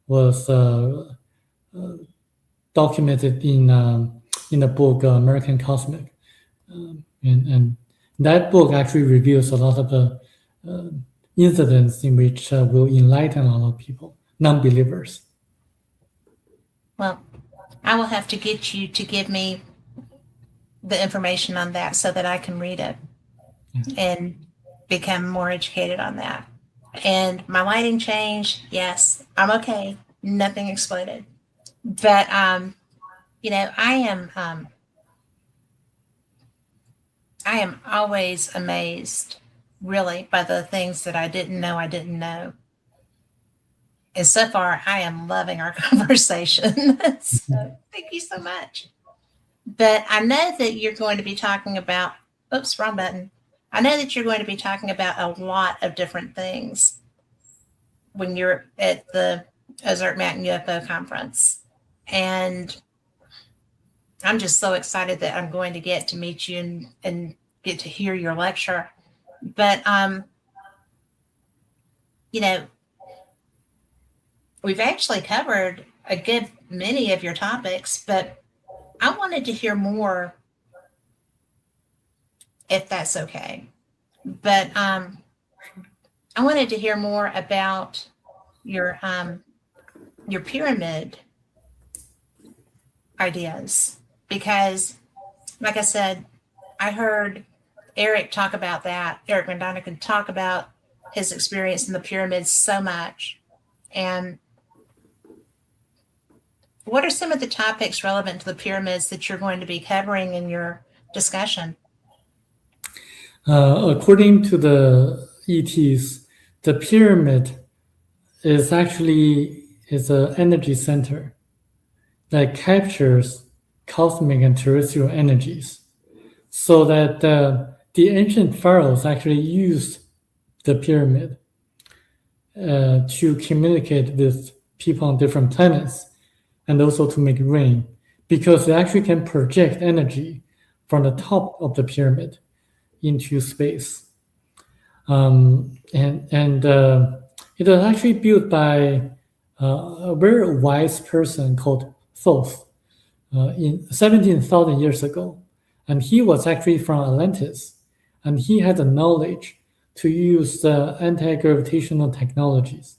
S2: was documented in the book American Cosmic, and that book actually reveals a lot of the incidents in which will enlighten a lot of people, non-believers.
S1: Well, I will have to get you to give me the information on that so that I can read it and become more educated on that. And my lighting changed. Yes, I'm okay. Nothing exploded. But you know, I am always amazed, really, by the things that I didn't know. And so far, I am loving our conversation. So thank you so much. But I know that you're going to be talking about, oops, wrong button. I know that you're going to be talking about a lot of different things when you're at the Ozark Mountain UFO conference. And I'm just so excited that I'm going to get to meet you and get to hear your lecture. But, you know, we've actually covered a good many of your topics, but I wanted to hear more, if that's okay. But I wanted to hear more about your pyramid ideas, because, like I said, I heard Eric talk about that. Eric Van talk about his experience in the pyramids so much. And what are some of the topics relevant to the pyramids that you're going to be covering in your discussion?
S2: According to the ETs, the pyramid is actually an energy center that captures cosmic and terrestrial energies, so that the ancient pharaohs actually used the pyramid to communicate with people on different planets, and also to make rain, because they actually can project energy from the top of the pyramid into space. And it was actually built by a very wise person called Thoth in 17,000 years ago. And he was actually from Atlantis. And he had the knowledge to use anti-gravitational technologies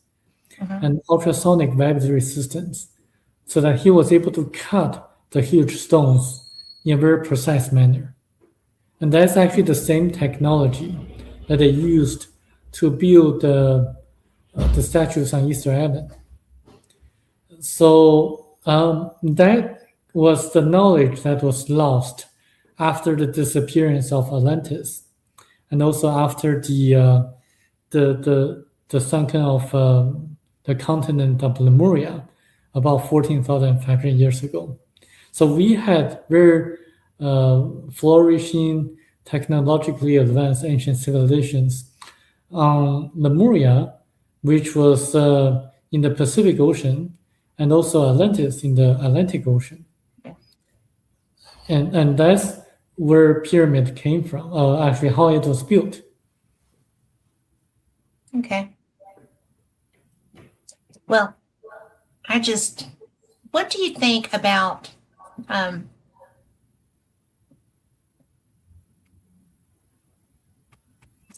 S2: and ultrasonic wave resistance, so that he was able to cut the huge stones in a very precise manner. And that's actually the same technology that they used to build the statues on Easter Island. So that was the knowledge that was lost after the disappearance of Atlantis, and also after the sunken of the continent of Lemuria about 14,500 years ago. So we had very flourishing, technologically advanced ancient civilizations on Lemuria, which was in the Pacific Ocean, and also Atlantis in the Atlantic Ocean. And that's where pyramid came from, actually how it was built.
S1: Okay. Well, what do you think about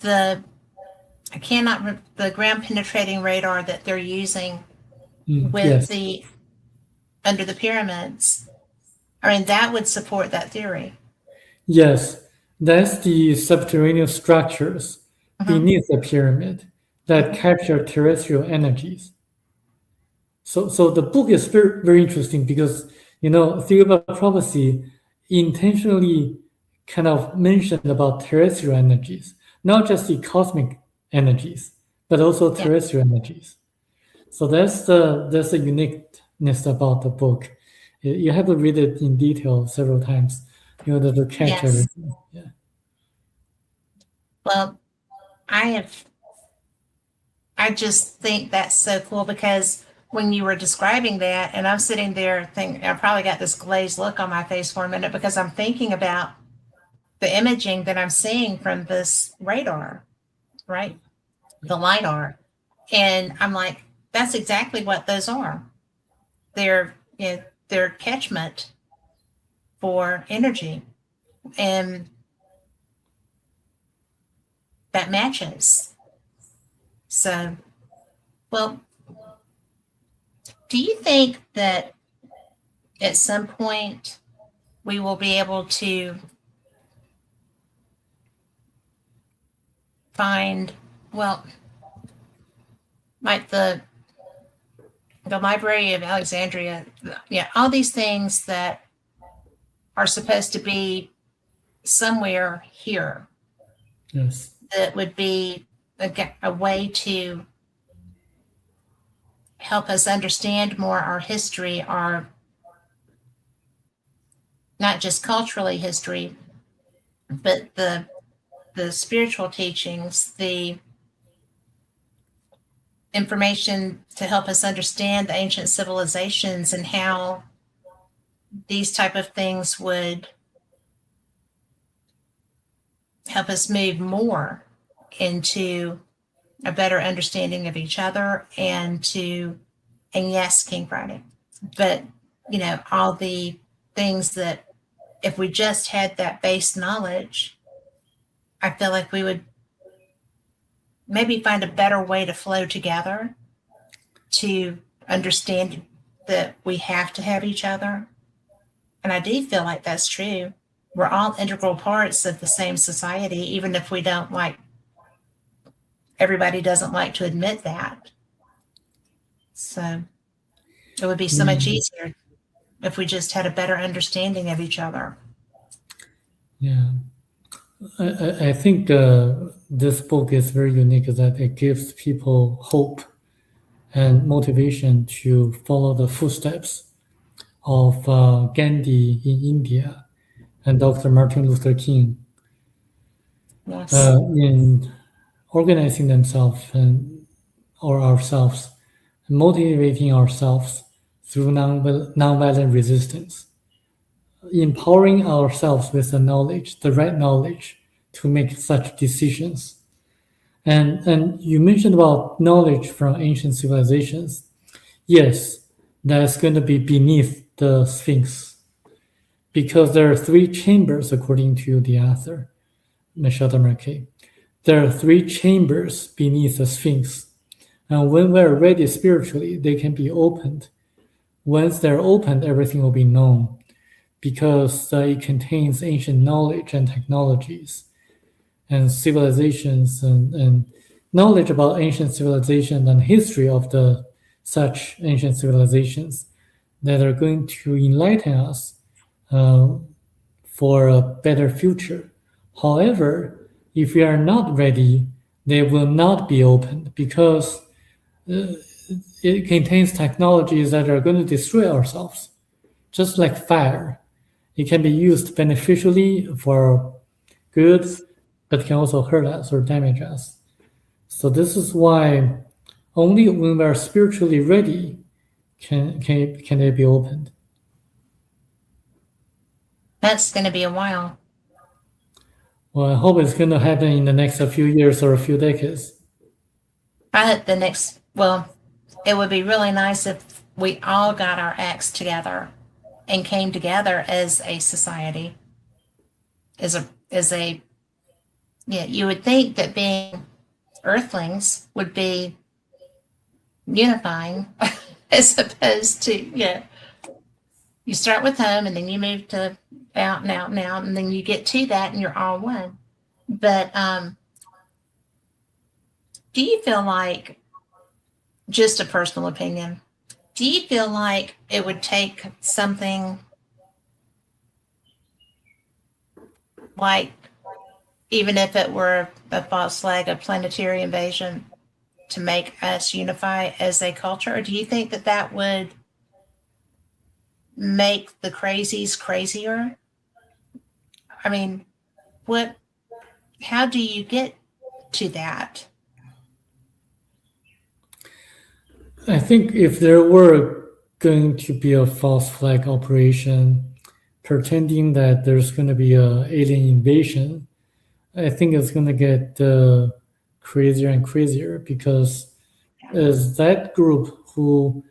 S1: the ground penetrating radar that they're using with
S2: Yes.
S1: under the pyramids? I mean, that would support that theory.
S2: Yes, that's the subterranean structures beneath the pyramid that capture terrestrial energies. So the book is very, very interesting because, Theory about Prophecy intentionally kind of mentioned about terrestrial energies, not just the cosmic energies, but also terrestrial energies. So that's the uniqueness about the book. You have to read it in detail several times in order to catch everything. Yeah.
S1: Well, I just think that's so cool, because when you were describing that, and I'm sitting there thinking, I probably got this glazed look on my face for a minute, because I'm thinking about the imaging that I'm seeing from this radar, right? The LiDAR. And I'm like, that's exactly what those are. They're catchment for energy. And that matches. So, well, do you think that at some point we will be able to find, well, like the Library of Alexandria, all these things that are supposed to be somewhere here?
S2: Yes.
S1: That would be a way to help us understand more our history, our not just culturally history, but the spiritual teachings, the information to help us understand the ancient civilizations and how these type of things would help us move more into a better understanding of each other, and yes, King Friday, but all the things that if we just had that base knowledge, I feel like we would maybe find a better way to flow together, to understand that we have to have each other. And I do feel like that's true. We're all integral parts of the same society, even if we don't everybody doesn't like to admit that. So it would be so much easier if we just had a better understanding of each other.
S2: Yeah. I think this book is very unique, that it gives people hope and motivation to follow the footsteps of Gandhi in India and Dr. Martin Luther King in organizing themselves or ourselves, motivating ourselves through nonviolent resistance, empowering ourselves with the right knowledge to make such decisions. And you mentioned about knowledge from ancient civilizations. Yes, that's going to be beneath the Sphinx, because there are 3 chambers according to the author, Michel de Marquet. there are 3 chambers beneath the Sphinx. And when we're ready spiritually, they can be opened. Once they're opened, everything will be known because it contains ancient knowledge and technologies and civilizations and knowledge about ancient civilization and history of the such ancient civilizations that are going to enlighten us for a better future. However, if we are not ready, they will not be opened because it contains technologies that are going to destroy ourselves. Just like fire, it can be used beneficially for good, but can also hurt us or damage us. So this is why only when we are spiritually ready can they be opened.
S1: That's going to be a while.
S2: Well, I hope it's going to happen in the next few years or a few decades.
S1: I hope it would be really nice if we all got our acts together and came together as a society. You would think that being earthlings would be unifying as opposed to, you start with home and then you move to out and out and out, and then you get to that and you're all one. But do you feel like, just a personal opinion, do you feel like it would take something like, even if it were a false flag, a planetary invasion, to make us unify as a culture? Or do you think that that would make the crazies crazier? I mean, how do you get to that?
S2: I think if there were going to be a false flag operation pretending that there's going to be an alien invasion, I think it's going to get crazier and crazier because as that group who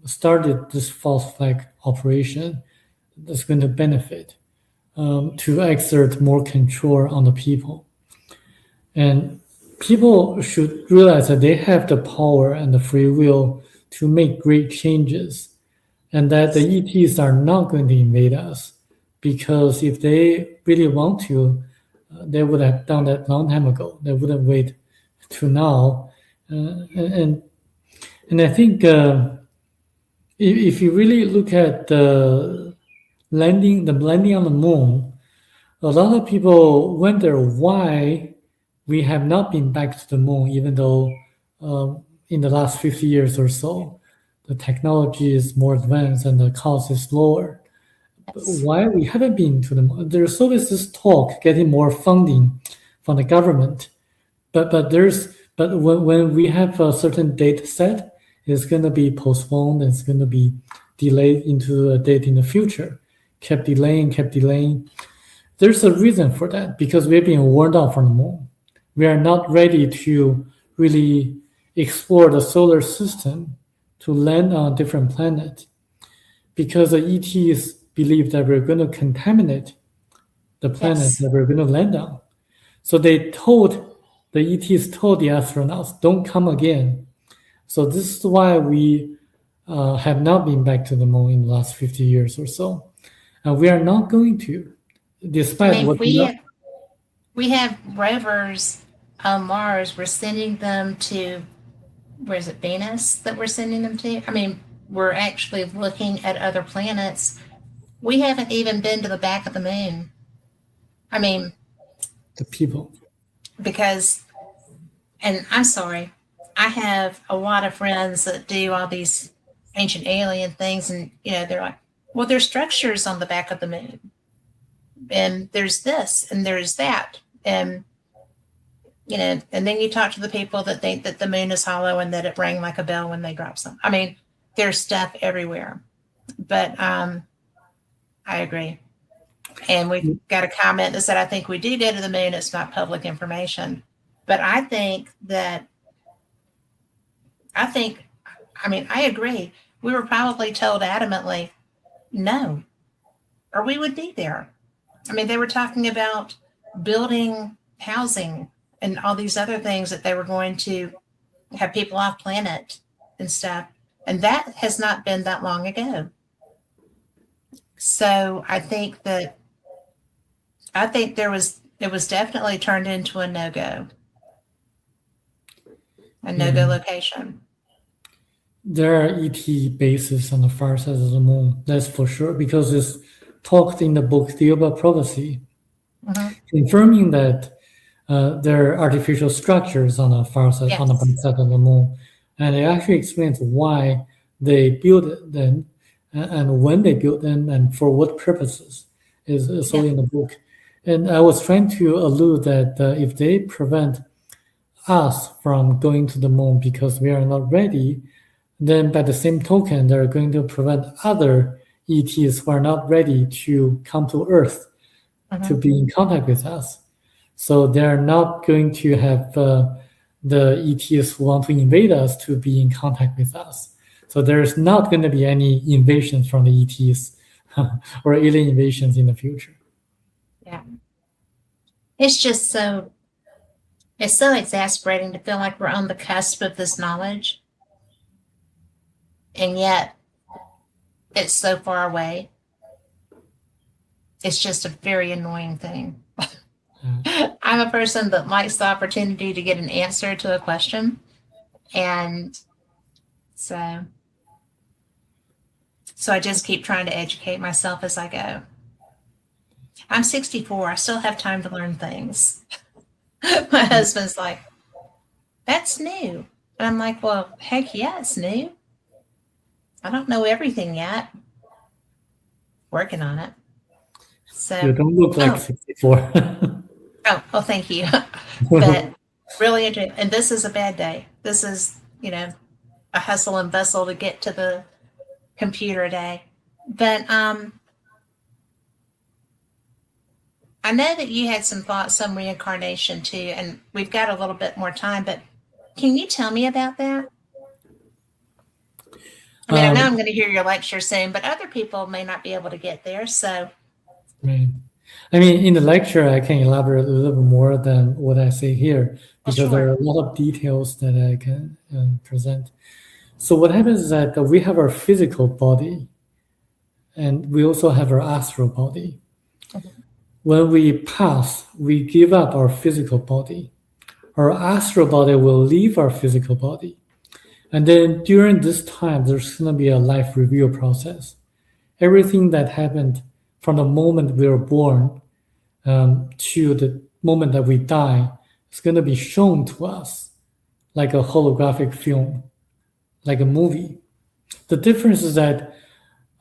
S2: started this false flag operation is going to benefit to exert more control on the people. And people should realize that they have the power and the free will to make great changes, and that the ETs are not going to invade us, because if they really want to, they would have done that long time ago. They wouldn't wait to now. And I think if you really look at the landing on the moon, a lot of people wonder why we have not been back to the moon, even though in the last 50 years or so, the technology is more advanced and the cost is lower. But why we haven't been to the moon? There's always this talk getting more funding from the government, but when we have a certain date set, it's going to be postponed. It's going to be delayed into a date in the future. Kept delaying. There's a reason for that, because we've been warned off from the moon. We are not ready to really explore the solar system to land on a different planet, because the ETs believe that we're going to contaminate the planet that we're going to land on. So the ETs told the astronauts, don't come again. So this is why we have not been back to the moon in the last 50 years or so. And we are not going to, despite what
S1: we have rovers on Mars. We're sending them to, where is it, Venus that we're sending them to? I mean, we're actually looking at other planets. We haven't even been to the back of the moon. I mean,
S2: the people.
S1: Because, and I'm sorry, I have a lot of friends that do all these ancient alien things, and they're like, well, there's structures on the back of the moon, and there's this and there's that, and and then you talk to the people that think that the moon is hollow and that it rang like a bell when they drop something. I mean, there's stuff everywhere. But I agree. And we got a comment that said, I think we do go to the moon. It's not public information. But I agree. We were probably told adamantly, no, or we would be there. I mean, they were talking about building housing and all these other things that they were going to have people off planet and stuff. And that has not been that long ago. So I think it was definitely turned into a no-go location.
S2: There are ET bases on the far side of the moon, that's for sure, because it's talked in the book Theoba Prophecy, confirming that there are artificial structures on the far side, on the back side of the moon, and it actually explains why they built them and when they built them and for what purposes is all in the book. And I was trying to allude that if they prevent us from going to the moon because we are not ready, then by the same token, they're going to prevent other ETs who are not ready to come to Earth to be in contact with us. So they're not going to have the ETs who want to invade us to be in contact with us. So there's not going to be any invasions from the ETs or alien invasions in the future.
S1: Yeah. It's just so exasperating to feel like we're on the cusp of this knowledge. And yet it's so far away. It's just a very annoying thing. I'm a person that likes the opportunity to get an answer to a question. And so I just keep trying to educate myself as I go. I'm 64. I still have time to learn things. My husband's like, that's new. And I'm like, well, heck yeah, it's new. I don't know everything yet. Working on it. So
S2: you don't look like 64.
S1: Oh, well, thank you. But really, and this is a bad day. This is, a hustle and bustle to get to the computer day. But I know that you had some thoughts on reincarnation too, and we've got a little bit more time, but can you tell me about that? I mean, I know I'm going to hear your lecture soon, but other people may not be able to get there, so.
S2: Right. I mean, in the lecture, I can elaborate a little bit more than what I say here, because there are a lot of details that I can present. So what happens is that we have our physical body, and we also have our astral body. When we pass, we give up our physical body. Our astral body will leave our physical body. And then during this time, there's going to be a life review process. Everything that happened from the moment we were born to the moment that we die is going to be shown to us like a holographic film, like a movie. The difference is that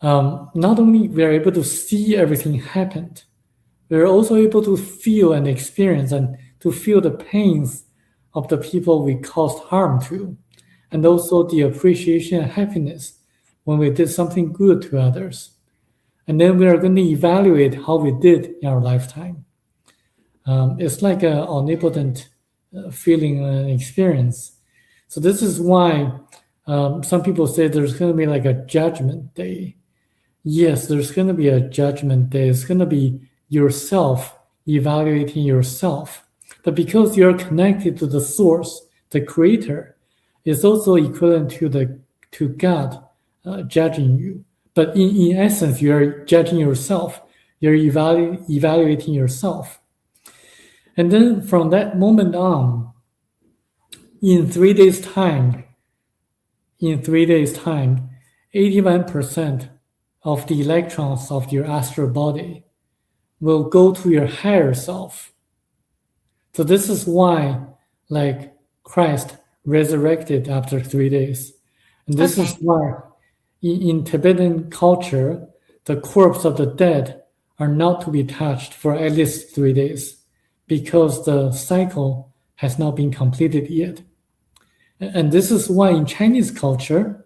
S2: not only we are able to see everything happened, we're also able to feel and experience and to feel the pains of the people we caused harm to, and also the appreciation and happiness when we did something good to others. And then we are going to evaluate how we did in our lifetime. It's like an omnipotent feeling and experience. So this is why some people say there's going to be like a judgment day. Yes, there's going to be a judgment day. It's going to be yourself evaluating yourself. But because you're connected to the source, the creator, it's also equivalent to God judging you. But in essence, you're judging yourself. You're evaluating yourself. And then from that moment on, in 3 days' time, 81% of the electrons of your astral body will go to your higher self. So this is why, like, Christ resurrected after 3 days. And this is why in Tibetan culture, the corpse of the dead are not to be touched for at least 3 days because the cycle has not been completed yet. And this is why in Chinese culture,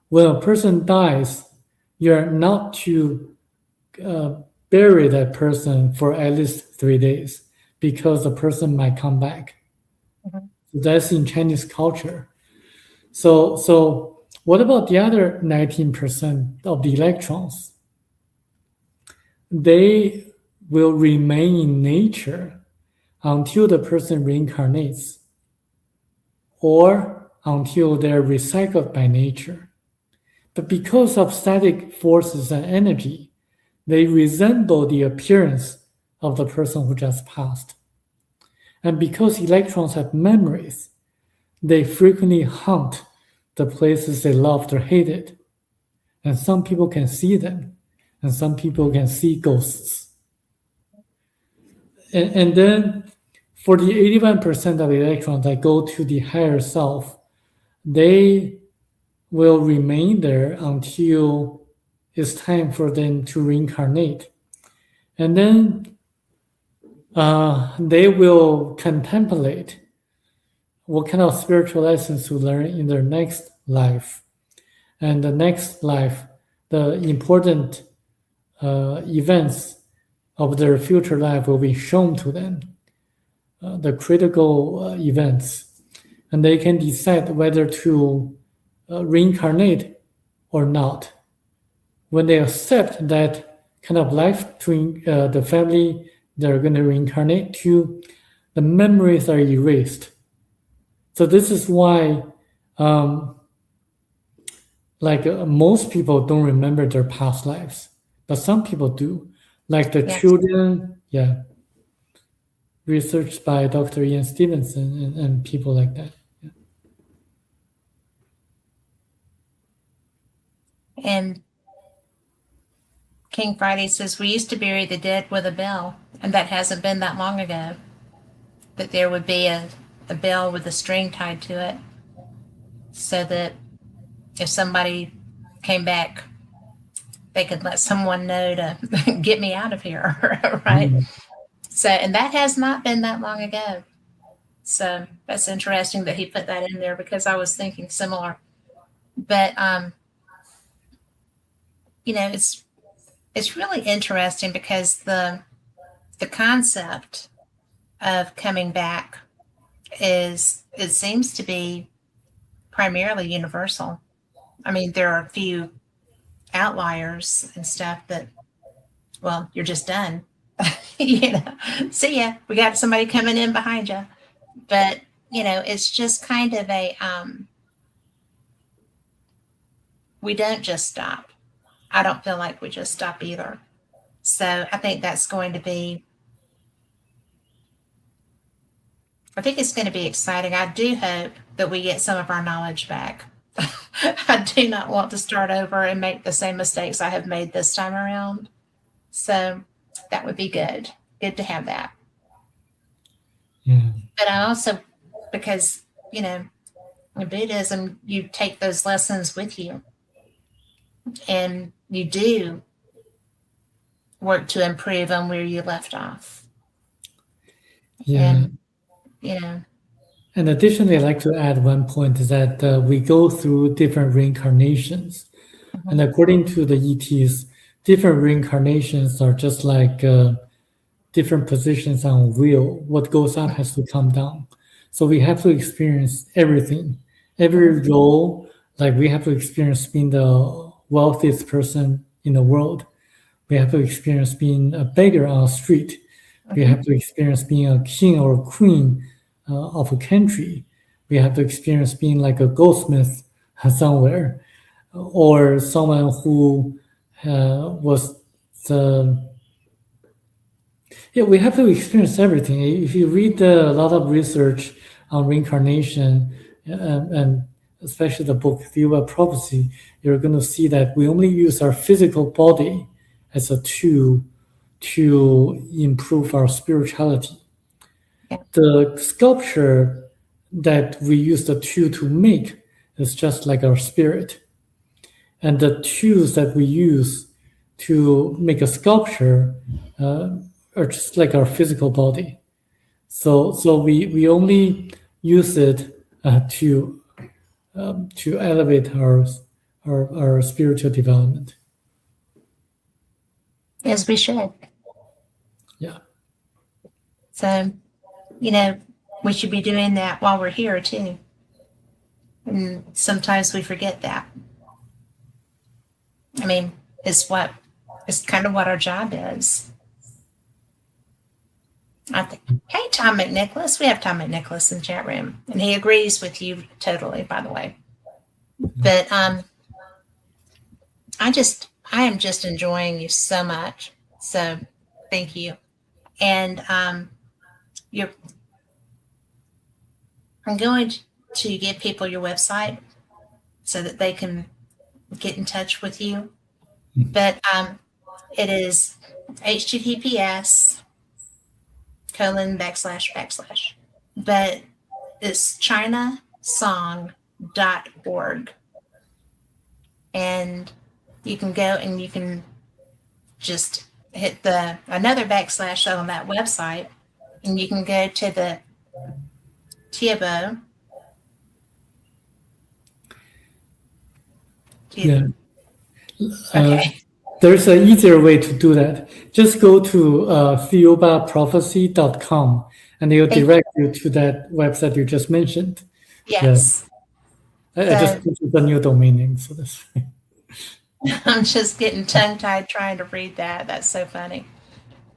S2: when a person dies, you're not to bury that person for at least 3 days because the person might come back. So that's in Chinese culture. So what about the other 19% of the electrons? They will remain in nature until the person reincarnates or until they're recycled by nature. But because of static forces and energy, they resemble the appearance of the person who just passed. And because electrons have memories, they frequently haunt the places they loved or hated. And some people can see them, and some people can see ghosts. And then for the 81% of electrons that go to the higher self, they will remain there until it's time for them to reincarnate. And then they will contemplate what kind of spiritual lessons to learn in their next life. And the next life, the important events of their future life will be shown to them, the critical events. And they can decide whether to reincarnate or not. When they accept that kind of life to the family they're going to reincarnate to, the memories are erased. So this is why most people don't remember their past lives, but some people do. Like the children, researched by Dr. Ian Stevenson and people like that. Yeah.
S1: And King Friday says, we used to bury the dead with a bell, and that hasn't been that long ago. That there would be a bell with a string tied to it, so that if somebody came back, they could let someone know to get me out of here, right? Mm-hmm. So, and that has not been that long ago. So that's interesting that he put that in there, because I was thinking similar. But it's really interesting, because the concept of coming back it seems to be primarily universal. I mean, there are a few outliers and stuff that, well, you're just done. See ya. We got somebody coming in behind you. But, it's just kind of we don't just stop. I don't feel like we just stop either. So I think it's going to be exciting. I do hope that we get some of our knowledge back. I do not want to start over and make the same mistakes I have made this time around. So that would be good. Good to have that.
S2: Yeah.
S1: But I also, because, in Buddhism, you take those lessons with you, and you do work to improve on where you left off.
S2: Yeah.
S1: And,
S2: And additionally, I'd like to add one point, is that we go through different reincarnations. Mm-hmm. And according to the ETs, different reincarnations are just like different positions on a wheel. What goes up has to come down. So we have to experience everything. Every role, like we have to experience being the wealthiest person in the world. We have to experience being a beggar on the street. We have to experience being a king or a queen of a country. We have to experience being like a goldsmith somewhere, or someone who was the... Yeah, we have to experience everything. If you read a lot of research on reincarnation, and especially the book Theory of Prophecy, you're going to see that we only use our physical body as a tool to improve our spirituality. The sculpture that we use the tool to make is just like our spirit. And the tools that we use to make a sculpture are just like our physical body. So we only use it to elevate our spiritual development.
S1: As we should.
S2: Yeah.
S1: So, we should be doing that while we're here too. And sometimes we forget that. I mean, it's kind of what our job is. I think, hey, Tom McNicholas. We have Tom McNicholas in the chat room, and he agrees with you totally, by the way. But I am just enjoying you so much. So thank you. And I'm going to give people your website so that they can get in touch with you. But it is https://. But it's chinasong.org. And you can go and you can just hit another backslash on that website, and you can go to the Tiabo.
S2: Yeah.
S1: Okay.
S2: There's an easier way to do that. Just go to theobaprophecy.com and it'll direct you to that website you just mentioned.
S1: Yes.
S2: Yeah. I just put the new domain name, so that's fine.
S1: I'm just getting tongue-tied trying to read that. That's so funny.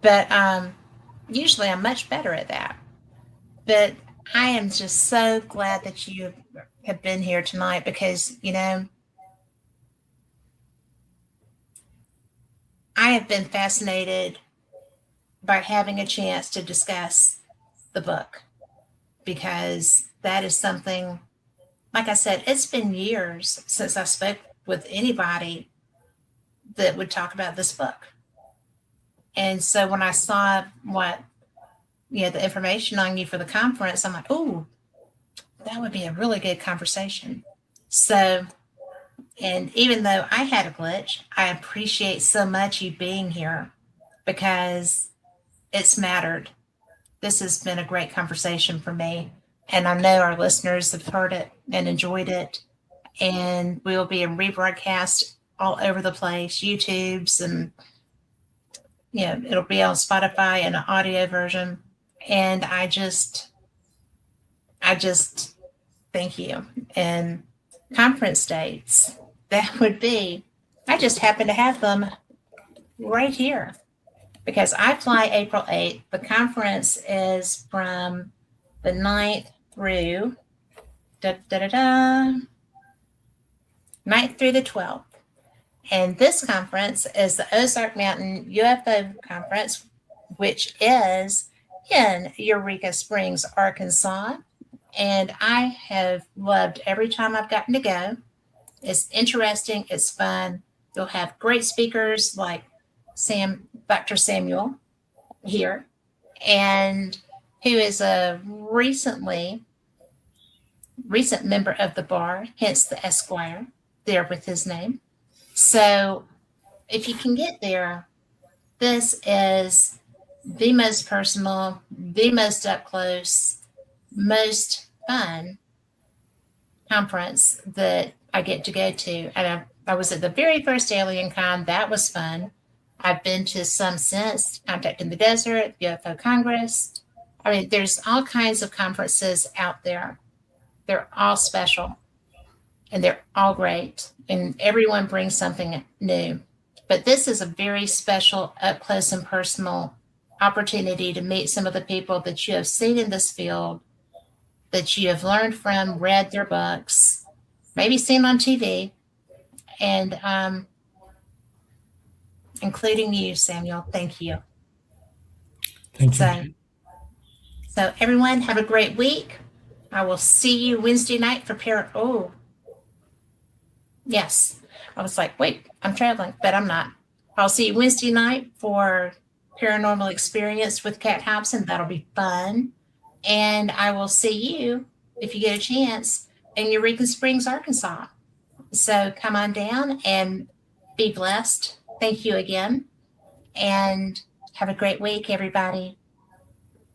S1: But usually I'm much better at that. But I am just so glad that you have been here tonight because, I have been fascinated by having a chance to discuss the book because that is something, like I said, it's been years since I spoke with anybody that would talk about this book. And so when I saw the information on you for the conference, I'm like, oh, that would be a really good conversation. So, and even though I had a glitch, I appreciate so much you being here because it's mattered. This has been a great conversation for me. And I know our listeners have heard it and enjoyed it. And we will be in rebroadcast all over the place, YouTube's, and it'll be on Spotify in an audio version. And I just thank you. And conference dates, that would be, I just happen to have them right here because I fly April 8th. The conference is from the 9th through 9th through the 12th. And this conference is the Ozark Mountain UFO Conference, which is in Eureka Springs, Arkansas. And I have loved every time I've gotten to go. It's interesting. It's fun. You'll have great speakers like Dr. Samuel here, and who is a recent member of the bar, hence the Esquire there with his name. So if you can get there, this is the most personal, the most up close, most fun conference that I get to go to. And I was at the very first Alien Con. That was fun. I've been to some since, Contact in the Desert, UFO Congress. I mean, there's all kinds of conferences out there. They're all special and they're all great. And everyone brings something new. But this is a very special, up close and personal opportunity to meet some of the people that you have seen in this field, that you have learned from, read their books, maybe seen on TV, and including you, Samuel. Thank you.
S2: Thank you.
S1: So everyone, have a great week. I will see you Wednesday night for Oh, yes. I was like, wait, I'm traveling, but I'm not. I'll see you Wednesday night for Paranormal Experience with Kat Hobson. That'll be fun. And I will see you, if you get a chance, in Eureka Springs, Arkansas. So come on down and be blessed. Thank you again. And have a great week, everybody.